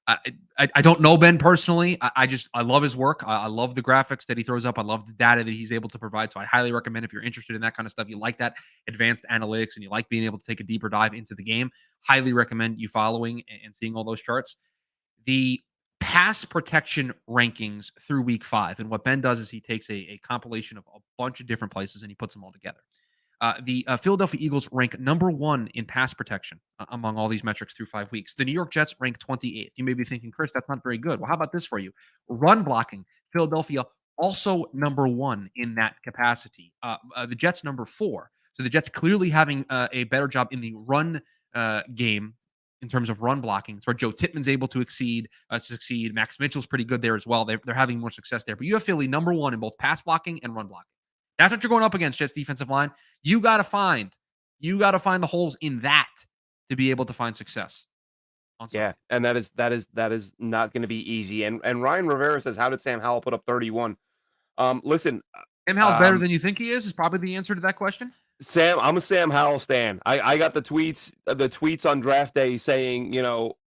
I don't know Ben personally. I love his work. I love the graphics that he throws up. I love the data that he's able to provide. So I highly recommend if you're interested in that kind of stuff, you like that advanced analytics and you like being able to take a deeper dive into the game, highly recommend you following and seeing all those charts. The pass protection rankings through week 5. And what Ben does is he takes a compilation of a bunch of different places and he puts them all together. The Philadelphia Eagles rank number 1 in pass protection among all these metrics through 5 weeks. The New York Jets rank 28th. You may be thinking, Chris, that's not very good. Well, how about this for you? Run blocking. Philadelphia also number 1 in that capacity. The Jets number 4. So the Jets clearly having a better job in the run game in terms of run blocking. So Joe Tittman's able to succeed. Max Mitchell's pretty good there as well. They're having more success there. But you have Philly number 1 in both pass blocking and run blocking. That's what you're going up against, Jets defensive line. You got to find the holes in that to be able to find success on Sunday. Yeah, and that is not going to be easy. And Ryan Rivera says, "How did Sam Howell put up 31?" Listen, Sam Howell's better than you think he is probably the answer to that question. I'm a Sam Howell stan. I got the tweets on draft day saying,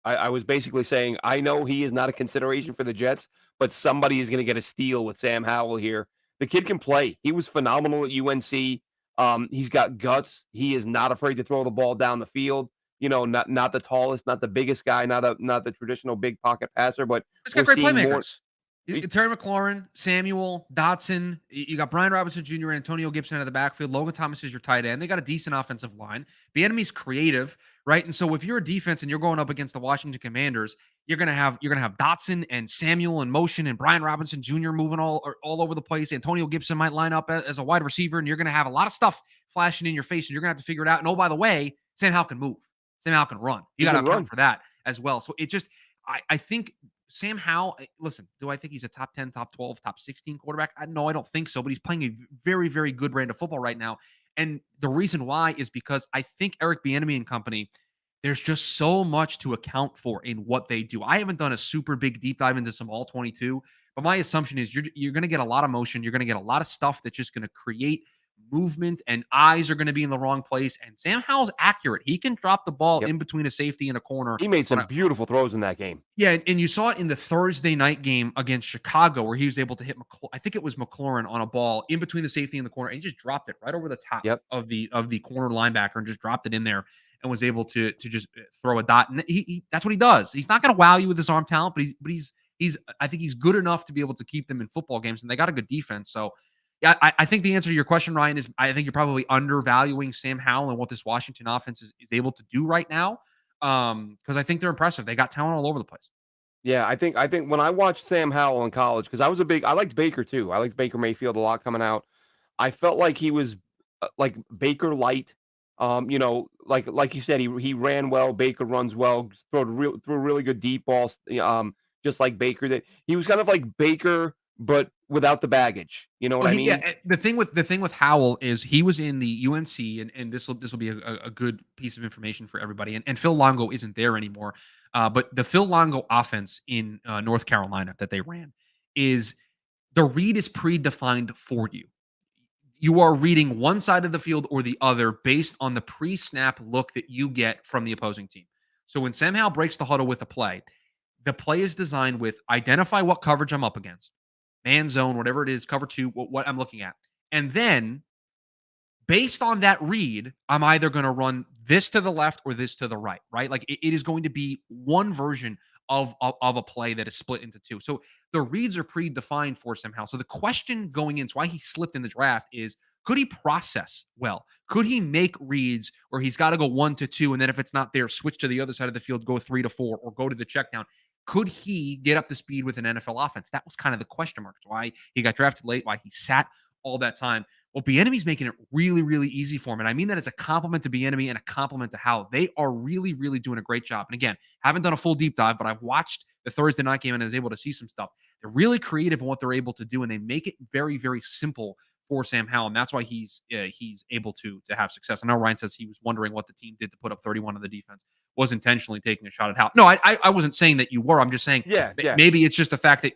I was basically saying, I know he is not a consideration for the Jets, but somebody is going to get a steal with Sam Howell here. The kid can play. He was phenomenal at UNC. He's got guts. He is not afraid to throw the ball down the field. Not the tallest, not the biggest guy, not the traditional big pocket passer, but He's got we're great seeing more. playmakers. Terry McLaurin, Samuel, Dotson. You got Brian Robinson Jr. and Antonio Gibson out of the backfield. Logan Thomas is your tight end. They got a decent offensive line. The enemy's creative, right? And so if you're a defense and you're going up against the Washington Commanders, you're gonna have Dotson and Samuel in motion and Brian Robinson Jr. moving all over the place. Antonio Gibson might line up as a wide receiver, and you're gonna have a lot of stuff flashing in your face, and you're gonna have to figure it out. And oh, by the way, Sam Howell can move. Sam Howell can run. You got to account for that as well. So it just, I think Sam Howell, listen, do I think he's a top 10, top 12, top 16 quarterback? No, I don't think so, but he's playing a very, very good brand of football right now. And the reason why is because I think Eric Bieniemy and company, there's just so much to account for in what they do. I haven't done a super big deep dive into some all 22, but my assumption is you're going to get a lot of motion. You're going to get a lot of stuff that's just going to create movement, and eyes are going to be in the wrong place. And Sam Howell's accurate. He can drop the ball in between a safety and a corner. He made some beautiful throws in that game. Yeah, and you saw it in the Thursday night game against Chicago where he was able to hit I think it was McLaurin on a ball in between the safety and the corner, and he just dropped it right over the top of the corner linebacker and just dropped it in there and was able to just throw a dot. And he that's what he does. He's not going to wow you with his arm talent, but he's I think he's good enough to be able to keep them in football games, and they got a good defense. So yeah, I think the answer to your question, Ryan, is I think you're probably undervaluing Sam Howell and what this Washington offense is able to do right now. Because I think they're impressive. They got talent all over the place. Yeah, I think when I watched Sam Howell in college, because I liked Baker too. I liked Baker Mayfield a lot coming out. I felt like he was like Baker light. Like you said, he ran well. Baker runs well. Threw really good deep balls. Just like Baker, that he was kind of like Baker, but without the baggage. You know what I mean? Yeah, the thing with Howell is he was in the UNC, and this will be a good piece of information for everybody. And Phil Longo isn't there anymore. But the Phil Longo offense in North Carolina that they ran is the read is predefined for you. you are reading one side of the field or the other based on the pre-snap look that you get from the opposing team. So when Sam Howell breaks the huddle with a play, the play is designed with identify what coverage I'm up against, man zone, whatever it is, cover two, what I'm looking at. And then based on that read, I'm either going to run this to the left or this to the right, right? Like it is going to be one version of a play that is split into two. So the reads are predefined for somehow. So the question going into why he slipped in the draft is, could he process well? Could he make reads where he's got to go 1 to 2, and then if it's not there, switch to the other side of the field, go 3 to 4, or go to the check down? Could he get up to speed with an NFL offense? That was kind of the question mark. It's why he got drafted late, why he sat all that time. Well, Bieniemy's making it really, really easy for him. And I mean that as a compliment to Bieniemy and a compliment to Howell. They are really, really doing a great job. And again, haven't done a full deep dive, but I've watched the Thursday night game and was able to see some stuff. They're really creative in what they're able to do, and they make it very, very simple for Sam Howell. And that's why he's able to have success. I know Ryan says he was wondering what the team did to put up 31 on the defense. Was intentionally taking a shot at Howell. No, I wasn't saying that you were. I'm just saying maybe it's just the fact that,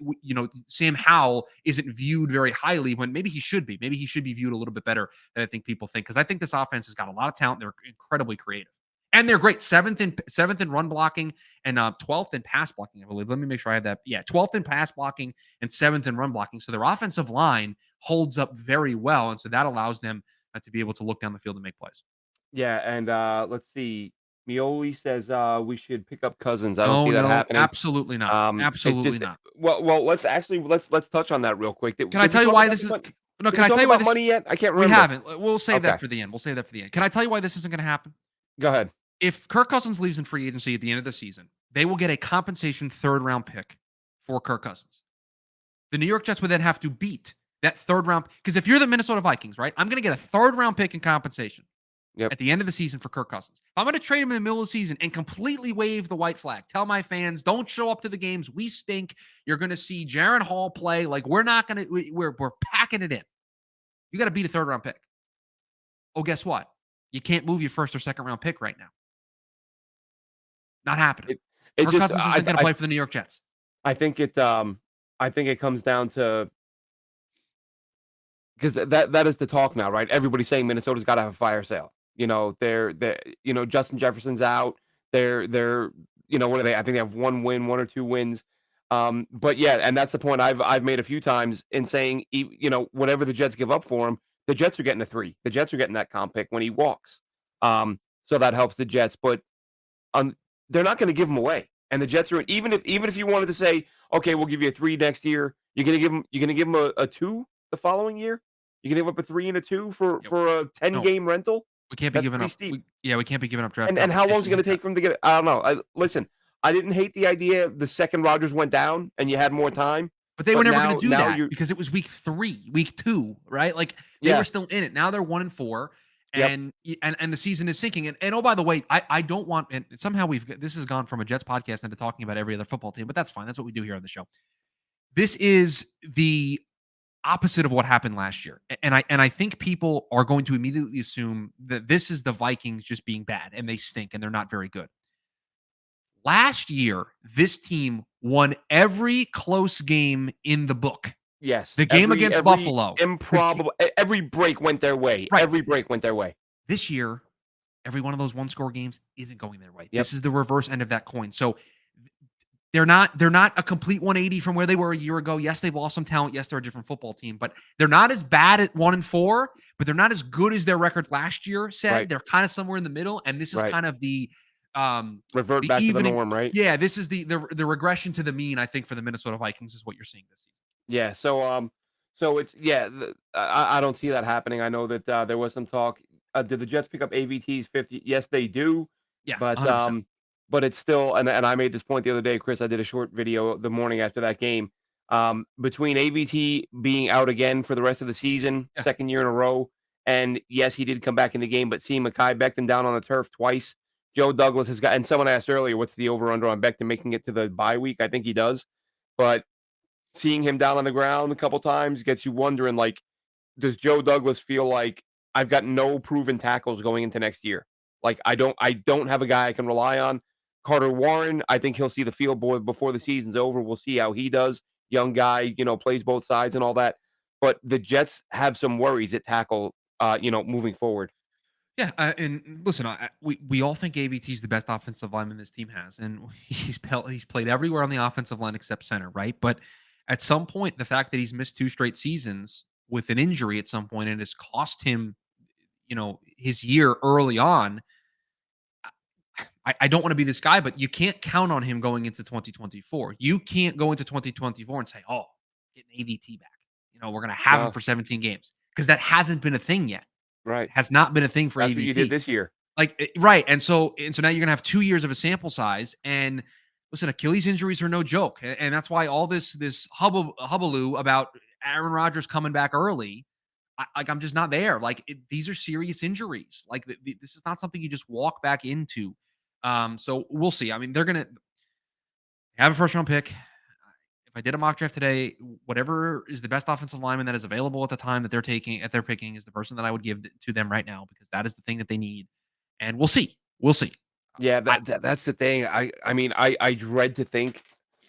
Sam Howell isn't viewed very highly when maybe he should be. Maybe he should be viewed a little bit better than I think people think, because I think this offense has got a lot of talent. They're incredibly creative. And they're great. Seventh in run blocking and 12th in pass blocking, I believe. Let me make sure I have that. Yeah, 12th in pass blocking and 7th in run blocking. So their offensive line holds up very well. And so that allows them to be able to look down the field and make plays. Yeah, and let's see. Mecole says we should pick up Cousins. I don't see No, that no, happening. absolutely not. It's Absolutely just not. well. Let's touch on that real quick. Can I tell you why this is? No, Did can we I talk tell you why about this? money yet? I can't We remember. haven't. We'll save that for the end. Can I tell you why this isn't going to happen? Go ahead. If Kirk Cousins leaves in free agency at the end of the season, they will get a compensation 3rd-round pick for Kirk Cousins. The New York Jets would then have to beat that 3rd-round, because if you're the Minnesota Vikings, right, I'm going to get a 3rd-round pick in compensation at the end of the season for Kirk Cousins. If I'm going to trade him in the middle of the season and completely wave the white flag, tell my fans, don't show up to the games, we stink. You're going to see Jaron Hall play. Like, we're not going to, we're packing it in. You got to beat a 3rd-round pick. Oh, guess what? You can't move your 1st or 2nd-round pick right now. Not happening. Kirk Cousins isn't going to play for the New York Jets. I think it comes down to, because that is the talk now, right? Everybody's saying Minnesota's got to have a fire sale. They're Justin Jefferson's out. They're what are they? I think they have 1 win, 1 or 2 wins. But yeah, and that's the point I've made a few times in saying, whatever the Jets give up for him, the Jets are getting a 3. The Jets are getting that comp pick when he walks. So that helps the Jets, but they're not going to give him away. And the Jets are, even if you wanted to say, okay, we'll give you a 3 next year, you're going to give him a 2 the following year. You can give up a 3 and a 2 for a 10-game rental. We can't be giving up. We can't be giving up draft. And how long is it going to take for him to get it? I don't know. Listen, I didn't hate the idea the second Rodgers went down and you had more time. But they were never going to do that because it was week 2, right? Like they were still in it. Now they're 1-4. And the season is sinking. And oh, by the way, I don't want, and somehow this has gone from a Jets podcast into talking about every other football team, but that's fine. That's what we do here on the show. This is the opposite of what happened last year. And I think people are going to immediately assume that this is the Vikings just being bad and they stink and they're not very good. Last year, this team won every close game in the book. Yes. The game against Buffalo. Improbable. Every break went their way. Right. Every break went their way. This year, every one of those 1-score games isn't going their way. Yep. This is the reverse end of that coin. So they're not a complete 180 from where they were a year ago. Yes, they've lost some talent. Yes, they're a different football team, but they're not as bad at 1-4, but they're not as good as their record last year said. Right. They're kind of somewhere in the middle. And this is kind of the revert back to the norm, right? Yeah, this is the regression to the mean, I think, for the Minnesota Vikings is what you're seeing this season. Yeah, so it's I don't see that happening. I know that there was some talk. Did the Jets pick up AVT's 50? Yes, they do. Yeah, but 100%. But it's still, and I made this point the other day, Chris. I did a short video the morning after that game. Between AVT being out again for the rest of the season, second year in a row, and yes, he did come back in the game, but seeing Mekhi Becton down on the turf twice, Joe Douglas has got, and someone asked earlier, what's the over-under on Becton making it to the bye week? I think he does, but seeing him down on the ground a couple times gets you wondering, like, does Joe Douglas feel like I've got no proven tackles going into next year? Like, I don't have a guy I can rely on. Carter Warren, I think he'll see the field boy before the season's over. We'll see how he does. Young guy, plays both sides and all that. but the Jets have some worries at tackle, moving forward. Yeah, and listen, we all think AVT is the best offensive lineman this team has, and he's played everywhere on the offensive line except center, right? But at some point, the fact that he's missed 2 straight seasons with an injury at some point and has cost him, his year early on. I don't want to be this guy, but you can't count on him going into 2024. You can't go into 2024 and say, "Oh, getting AVT back." We're going to have him No, for 17 games because that hasn't been a thing yet. right. Has not been a thing for That's what you did AVT. this year. Right. And so now you're gonna have 2 years of a sample size. And listen, Achilles injuries are no joke. And that's why all this hubbaloo about Aaron Rodgers coming back early, I'm just not there. These are serious injuries. This is not something you just walk back into. So we'll see. I mean, they're gonna have a first round pick. If I did a mock draft today, whatever is the best offensive lineman that is available at the time that they're picking is the person that I would give to them right now, because that is the thing that they need. And we'll see. We'll see. Yeah, I that's the thing. I dread to think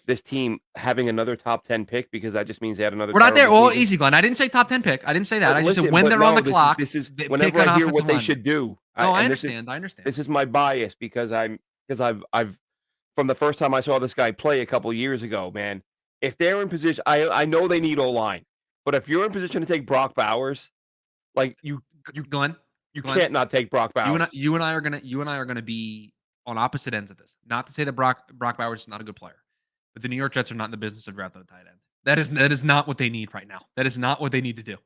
this team having another top 10 pick, because that just means they had another We're not there. terrible Well, season. easy, Glenn. I didn't say top 10 pick. I didn't say that. But I just said listen, when but they're on no, the clock, this is they whenever pick an I hear offensive what they lineman. should do, No, I and this is understand. I understand. this is my bias, because I've from the first time I saw this guy play a couple years ago, man. If they're in position, I know they need O-line, but if you're in position to take Brock Bowers, like you Glenn, you Glenn, can't not take Brock Bowers. you and I are gonna be on opposite ends of this. Not to say that Brock Bowers is not a good player, but the New York Jets are not in the business of drafting a tight end. That is not what they need right now. That is not what they need to do.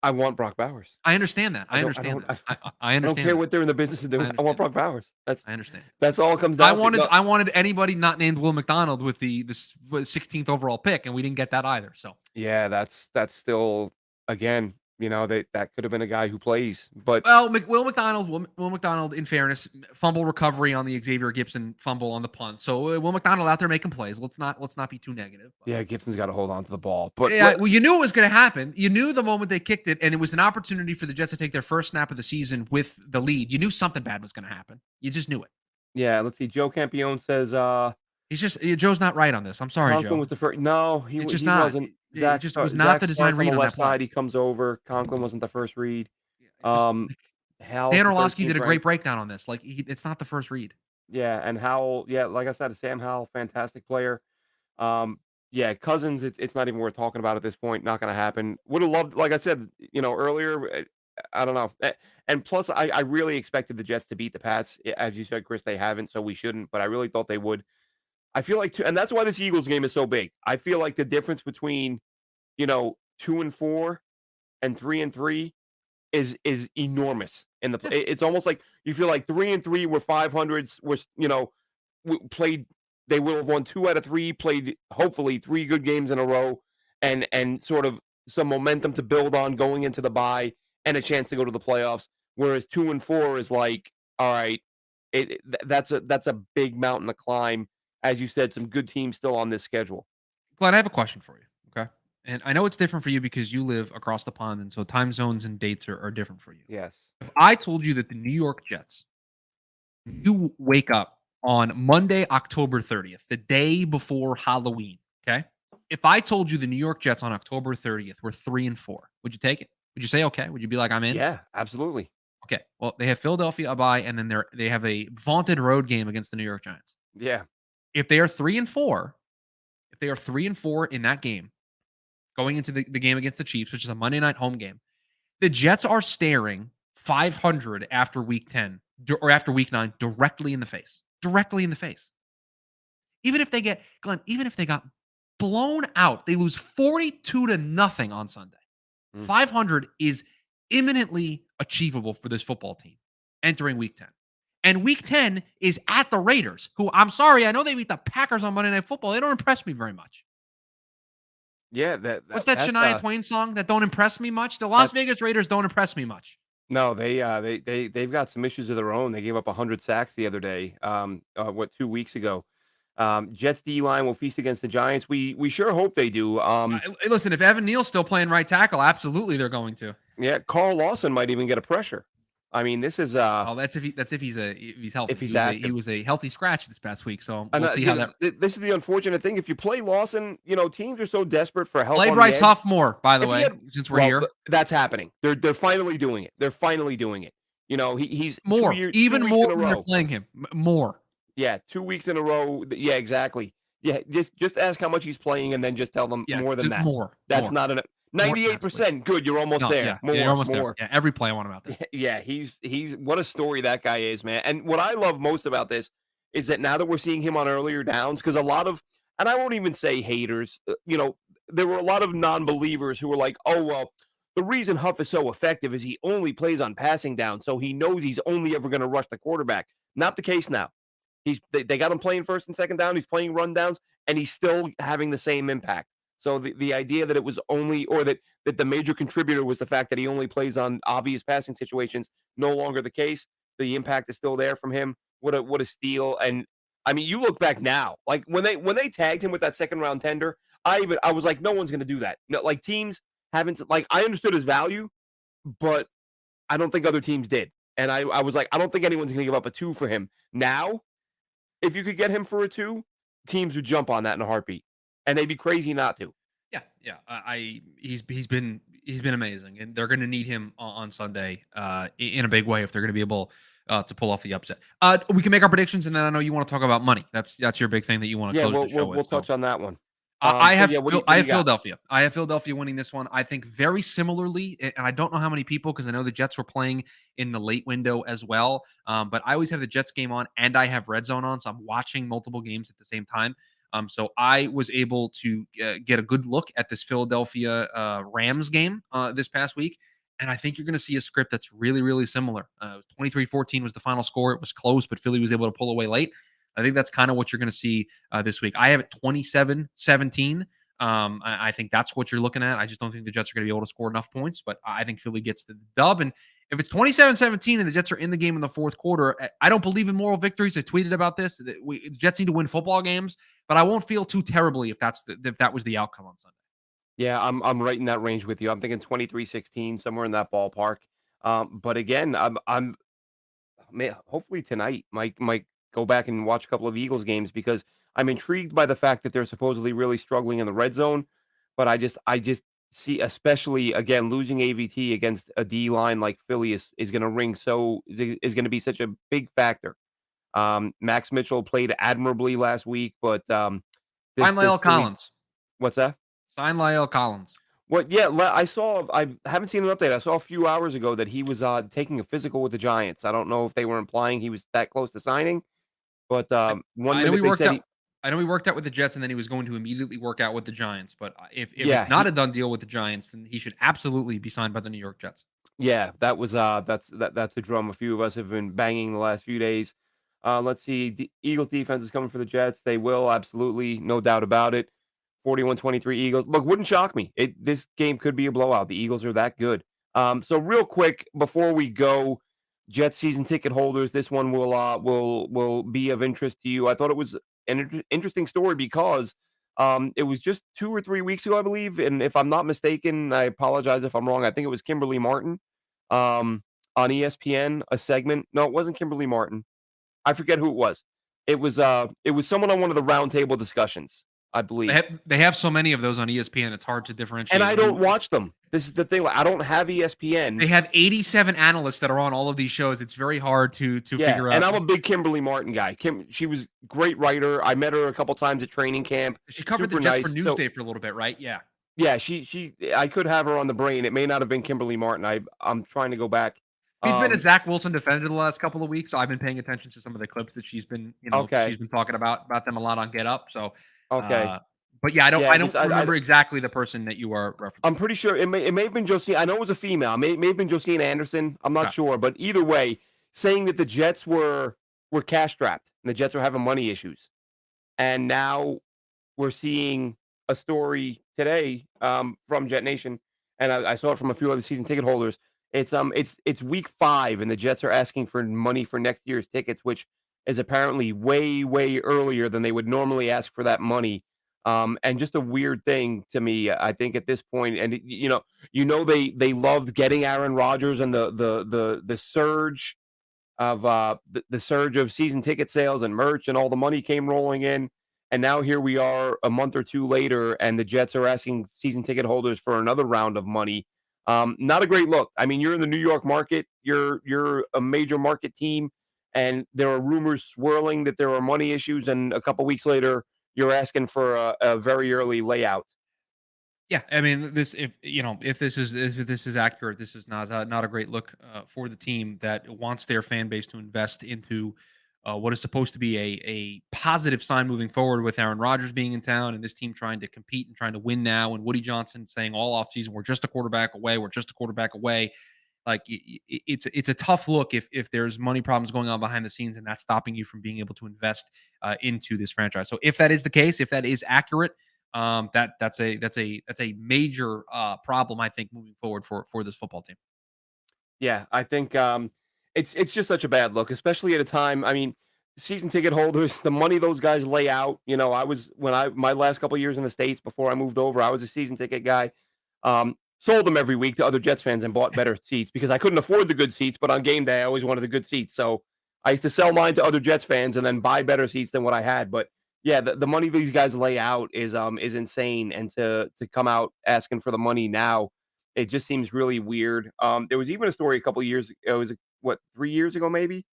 I want Brock Bowers. I understand that. I I don't I understand don't that. I I I don't understand care that. what they're in the business of I doing. I want understand Brock that. Bowers. I understand. That's all it comes I down to. wanted No, I wanted anybody not named Will McDonald with the 16th overall pick, and we didn't get that either. So, yeah, that's still, again, that could have been a guy who plays, but well, Will McDonald, in fairness, fumble recovery on the Xavier Gipson fumble on the punt. So Will McDonald out there making plays. Let's not be too negative. But. yeah, Gibson's got to hold on to the ball. But Yeah, well, you knew it was going to happen. You knew the moment they kicked it, and it was an opportunity for the Jets to take their first snap of the season with the lead. You knew something bad was going to happen. You just knew it. yeah, let's see. Joe Campione says Joe's not right on this. I'm sorry, Conklin Joe. was the first. No, It's just he not. wasn't. It just was not the design Starts on read the on that left play. side. He comes over. Conklin wasn't the first read. Yeah, it just Howell's Dan the Orlovsky 13th did a great ranked. breakdown on this. It's not the first read. Yeah, and Howell. Yeah, like I said, Sam Howell, fantastic player. Um, yeah, Cousins. It's not even worth talking about at this point. Not going to happen. Would have loved, like I said, earlier. I don't know. And plus, I really expected the Jets to beat the Pats. As you said, Chris, they haven't, so we shouldn't. But I really thought they would. I feel like, and that's why this Eagles game is so big. I feel like the difference between 2-4 and 3-3 is enormous in the Yeah. play. It's almost like you feel like 3-3 were 500s, was played. They will have won 2 out of 3, played hopefully 3 good games in a row, and sort of some momentum to build on going into the bye and a chance to go to the playoffs. Whereas 2-4 is like, all right, that's a big mountain to climb. As you said, some good teams still on this schedule. Glenn, I have a question for you. Okay. And I know it's different for you because you live across the pond. And so time zones and dates are different for you. Yes. If I told you that the New York Jets, you wake up on Monday, October 30th, the day before Halloween. Okay. If I told you the New York Jets on October 30th were 3-4, would you take it? Would you say okay? Would you be like, I'm in? Yeah, absolutely. Okay. Well, they have Philadelphia a bye, and then they have a vaunted road game against the New York Giants. Yeah. If they are 3-4, in that game, going into the game against the Chiefs, which is a Monday night home game, the Jets are staring 500 after week 10 or after week 9 directly in the face. Directly in the face. Even if they got blown out, they lose 42-0 on Sunday. 500 is imminently achievable for this football team entering week 10. And week 10 is at the Raiders, who, I'm sorry, I know they beat the Packers on Monday Night Football. They don't impress me very much. Yeah, What's that Shania Twain song that don't impress me much? The Las Vegas Raiders don't impress me much. No, they've got some issues of their own. They gave up 100 sacks the other day. 2 weeks ago. Jets D line will feast against the Giants. We sure hope they do. Listen, if Evan Neal's still playing right tackle, absolutely they're going to. Yeah, Carl Lawson might even get a pressure. I mean, this is Oh, that's if he's healthy. if He he's was he active. was a healthy scratch this past week, so And we'll see you how know, that. this is the unfortunate thing. If you play Lawson, teams are so desperate for help Play on the Bryce edge. Huff more, by the If he way, had, since we're well, here. that's happening. They're finally doing it. They're finally doing it. He's More, 2 even weeks more in a than they're row. playing him. More. Yeah, 2 weeks in a row. Yeah, exactly. Yeah, just ask how much he's playing, and then just tell them Yeah, more than just that. more, That's more, not an more 98 snaps, please. percent good. You're almost No, yeah, there. yeah, you're More, almost there. more. Yeah, every play I want him out there. Yeah, he's what a story that guy is, man. And what I love most about this is that now that we're seeing him on earlier downs, because a lot of, and I won't even say haters, there were a lot of non-believers who were like, oh well, the reason Huff is so effective is he only plays on passing down, so he knows he's only ever going to rush the quarterback. Not the case now. They got him playing first and second down. He's playing rundowns, and he's still having the same impact. So the idea that it was only, or that the major contributor was the fact that he only plays on obvious passing situations, no longer the case. The impact is still there from him. What a steal! And I mean, you look back now, like when they tagged him with that second round tender, I was like, no one's going to do that. No, like teams haven't, like, I understood his value, but I don't think other teams did. And I was like, I don't think anyone's going to give up a 2 for him. Now, if you could get him for a 2, teams would jump on that in a heartbeat, and they'd be crazy not to. Yeah, yeah. He's been amazing, and they're going to need him on Sunday in a big way if they're going to be able to pull off the upset. We can make our predictions, and then I know you want to talk about money. That's your big thing that you want to Yeah, close we'll the show we'll with. we'll So touch on that one. I So have yeah, I what do have you got? Philadelphia. I have Philadelphia winning this one. I think very similarly, and I don't know how many people because I know the Jets were playing in the late window as well. But I always have the Jets game on, and I have Red Zone on, so I'm watching multiple games at the same time. So I was able to get a good look at this Philadelphia Rams game this past week. And I think you're going to see a script that's really, really similar. 23-14 was the final score. It was close, but Philly was able to pull away late. I think that's kind of what you're going to see this week. I have it 27-17. I think that's what you're looking at. I just don't think the Jets are going to be able to score enough points, but I think Philly gets the dub. And if it's 27-17 and the Jets are in the game in the fourth quarter, I don't believe in moral victories. I tweeted about this. The Jets need to win football games, but I won't feel too terribly if that was the outcome on Sunday. Yeah, I'm right in that range with you. I'm thinking 23-16, somewhere in that ballpark. But again, I'm man, hopefully tonight might go back and watch a couple of Eagles games because I'm intrigued by the fact that they're supposedly really struggling in the red zone. But I just see, especially again, losing AVT against a D line like Philly is going to is going to be such a big factor. Max Mitchell played admirably last week, but Sign this Lyle Philly, Collins. what's that? Sign Lyle Collins. What? Yeah, I haven't seen an update. I saw a few hours ago that he was taking a physical with the Giants. I don't know if they were implying he was that close to signing, but I, one I know he minute they worked said out. I know he worked out with the Jets, and then he was going to immediately work out with the Giants. But if yeah, it's not a done deal with the Giants, then he should absolutely be signed by the New York Jets. yeah, that was that's a drum a few of us have been banging the last few days. Let's see. Eagles defense is coming for the Jets. They will absolutely, no doubt about it. 41-23 Eagles. Look, wouldn't shock me. This game could be a blowout. The Eagles are that good. So real quick before we go, Jets season ticket holders, this one will be of interest to you. I thought it was an interesting story because it was just 2 or 3 weeks ago, I believe. And if I'm not mistaken, I apologize if I'm wrong. I think it was Kimberly Martin um, on ESPN, a segment. No, it wasn't Kimberly Martin. I forget who it was. It was someone on one of the roundtable discussions, I believe. They have so many of those on ESPN. It's hard to And differentiate I don't who. watch them. This is the thing. Like, I don't have ESPN. They have 87 analysts that are on all of these shows. It's very hard to Yeah, figure and out. I'm a big Kimberly Martin guy. She was great writer. I met her a couple times at training camp. She covered the Super Jets for nice. So Newsday for a little bit, right? Yeah. yeah, I could have her on the brain. It may not have been Kimberly Martin. I'm trying to go back. She's been a Um, Zach Wilson defender the last couple of weeks. So I've been paying attention to some of the clips that she's been, okay, she's been talking about them a lot on Get Up. So, okay, uh, but yeah, yeah, I because don't remember exactly the person that you are I'm referencing. pretty sure it may have been Josine. I know it was a female. May have been Josine Anderson. I'm not Okay. sure, but either way, saying that the Jets were cash strapped and the Jets are having money issues, and now we're seeing a story today from Jet Nation, and I saw it from a few other season ticket holders. It's week 5, and the Jets are asking for money for next year's tickets, which is apparently way earlier than they would normally ask for that money. And just a weird thing to me, I think at this point, and they loved getting Aaron Rodgers and the surge of the surge of season ticket sales and merch and all the money came rolling in. And now here we are a month or two later, and the Jets are asking season ticket holders for another round of money. Not a great look. I mean, you're in the New York market. You're a major market team, and there are rumors swirling that there are money issues. And a couple weeks later, you're asking for a very early layout. Yeah, I mean, if this is accurate, this is not a great look for the team that wants their fan base to invest into what is supposed to be a positive sign moving forward with Aaron Rodgers being in town and this team trying to compete and trying to win now, and Woody Johnson saying all offseason, we're just a quarterback away, we're just a quarterback away. Like it's a tough look if there's money problems going on behind the scenes and that's stopping you from being able to invest into this franchise. So if that is the case, if that is accurate, that's a major problem, I think, moving forward for this football team. Yeah, I think it's just such a bad look, especially at a time. I mean, season ticket holders, the money those guys lay out. I was when I my last couple years in the States before I moved over, I was a season ticket guy. Sold them every week to other Jets fans and bought better seats because I couldn't afford the good seats, but on game day I always wanted the good seats. So I used to sell mine to other Jets fans and then buy better seats than what I had. But yeah, the money these guys lay out is insane. And to come out asking for the money now, it just seems really weird. There was even a story a couple of years it was what, 3 years ago maybe?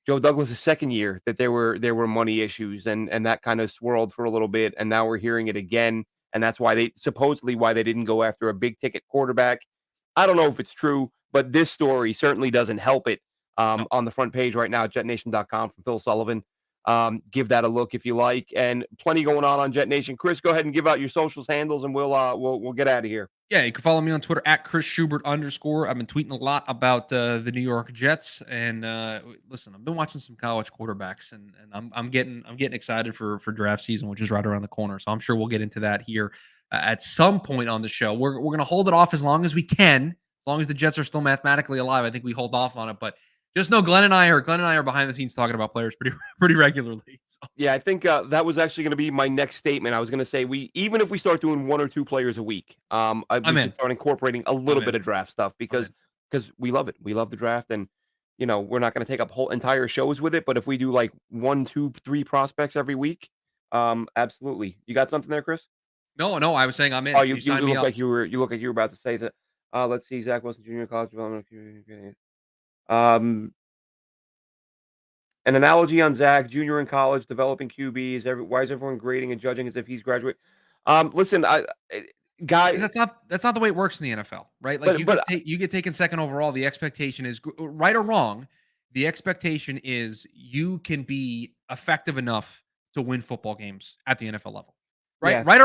Joe Douglas' second year that there were money issues and that kind of swirled for a little bit, and now we're hearing it again, and that's why they didn't go after a big ticket quarterback. I don't know if it's true, but this story certainly doesn't help it. No. On the front page right now at jetnation.com from Phil Sullivan. Give that a look if you like, and plenty going on Jet Nation. Chris, go ahead and give out your socials handles, and we'll get out of here. Yeah, you can follow me on Twitter at Chris Schubert _. I've been tweeting a lot about the New York Jets, and listen, I've been watching some college quarterbacks, and I'm getting excited for draft season, which is right around the corner. So I'm sure we'll get into that here at some point on the show. We're gonna hold it off as long as we can, as long as the Jets are still mathematically alive. I think we hold off on it, but just know Glenn and I are behind the scenes talking about players pretty regularly. So. Yeah, I think that was actually going to be my next statement. I was going to say even if we start doing one or two players a week, I'm we in. should start incorporating a I'm little in. bit of draft stuff I'm in. because we love it. We love the draft, and we're not going to take up whole entire shows with it. But if we do like one, two, three prospects every week, absolutely. You got something there, Chris? No, I was saying I'm Oh, in. You you signed me look up. like you look like you were about to say that. Let's see, Zach Wilson Jr. college development. Um, An analogy on Zach Jr. in college developing QBs. Why is everyone grading and judging as if he's graduate? Listen, eh, Because guy, that's not the way it works in the NFL, right? Like but you get taken second overall. The expectation is right or wrong. The expectation is you can be effective enough to win football games at the NFL level, right? yeah, Right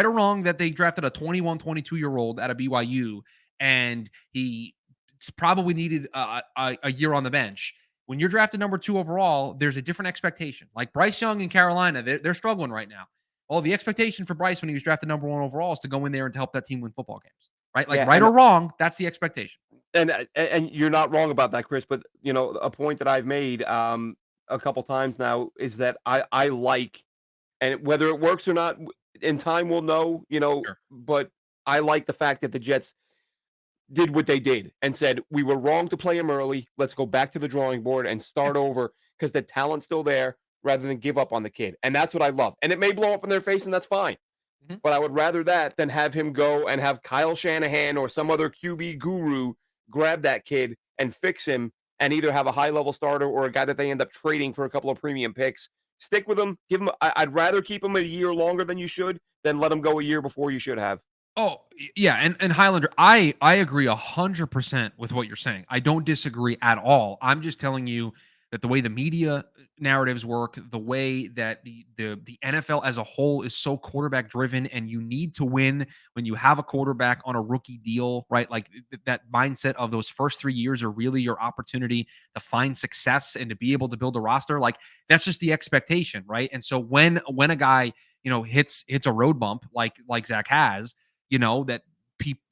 or wrong that they drafted a 21, 22-year old out of BYU and he probably needed a year on the bench. When you're drafted number 2 overall, there's a different expectation. Like Bryce Young in Carolina, they're struggling right now. Well, the expectation for Bryce when he was drafted number 1 overall is to go in there and to help that team win football games, right? Like yeah, right or wrong, that's the expectation. and you're not wrong about that, Chris. But a point that I've made a couple times now is that I like, and whether it works or not in time we'll know. Sure. But I like the fact that the Jets did what they did and said, we were wrong to play him early. Let's go back to the drawing board and Yeah. start over because the talent's still there rather than give up on the kid. And that's what I love. And it may blow up in their face, and that's fine. Mhm. But I would rather that than have him go and have Kyle Shanahan or some other QB guru grab that kid and fix him and either have a high level starter or a guy that they end up trading for a couple of premium picks. Stick with him. Give him. I'd rather keep him a year longer than you should than let him go a year before you should have. Oh, yeah, and Highlander, I agree 100% with what you're saying. I don't disagree at all. I'm just telling you that the way the media narratives work, the way that the NFL as a whole is so quarterback driven, and you need to win when you have a quarterback on a rookie deal, right? Like that mindset of those first 3 years are really your opportunity to find success and to be able to build a roster. Like that's just the expectation, right? And so when a guy hits a road bump like Zach has, that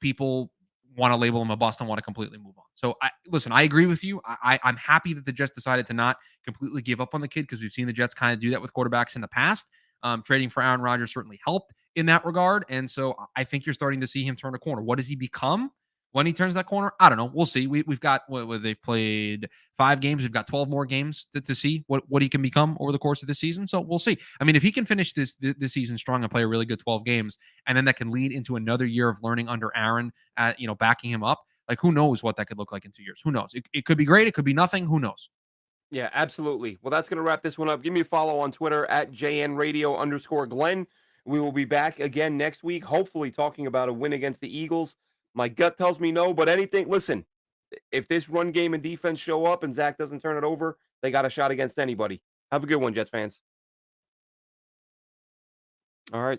people want to label him a bust and want to completely move on. So listen, I agree with you. I'm happy that the Jets decided to not completely give up on the kid because we've seen the Jets kind of do that with quarterbacks in the past. Trading for Aaron Rodgers certainly helped in that regard. And so I think you're starting to see him turn a corner. What does he become when he turns that corner? I don't know. We'll see. We've got what they've played 5 games. We've got 12 more games to see what he can become over the course of this season. So we'll see. I mean, if he can finish this season strong and play a really good 12 games, and then that can lead into another year of learning under Aaron, backing him up. Like, who knows what that could look like in 2 years? Who knows? It could be great. It could be nothing. Who knows? Yeah, absolutely. Well, that's going to wrap this one up. Give me a follow on Twitter at JNRadio_Glenn. We will be back again next week, hopefully talking about a win against the Eagles. My gut tells me no, but listen, if this run game and defense show up and Zach doesn't turn it over, they got a shot against anybody. Have a good one, Jets fans. All right.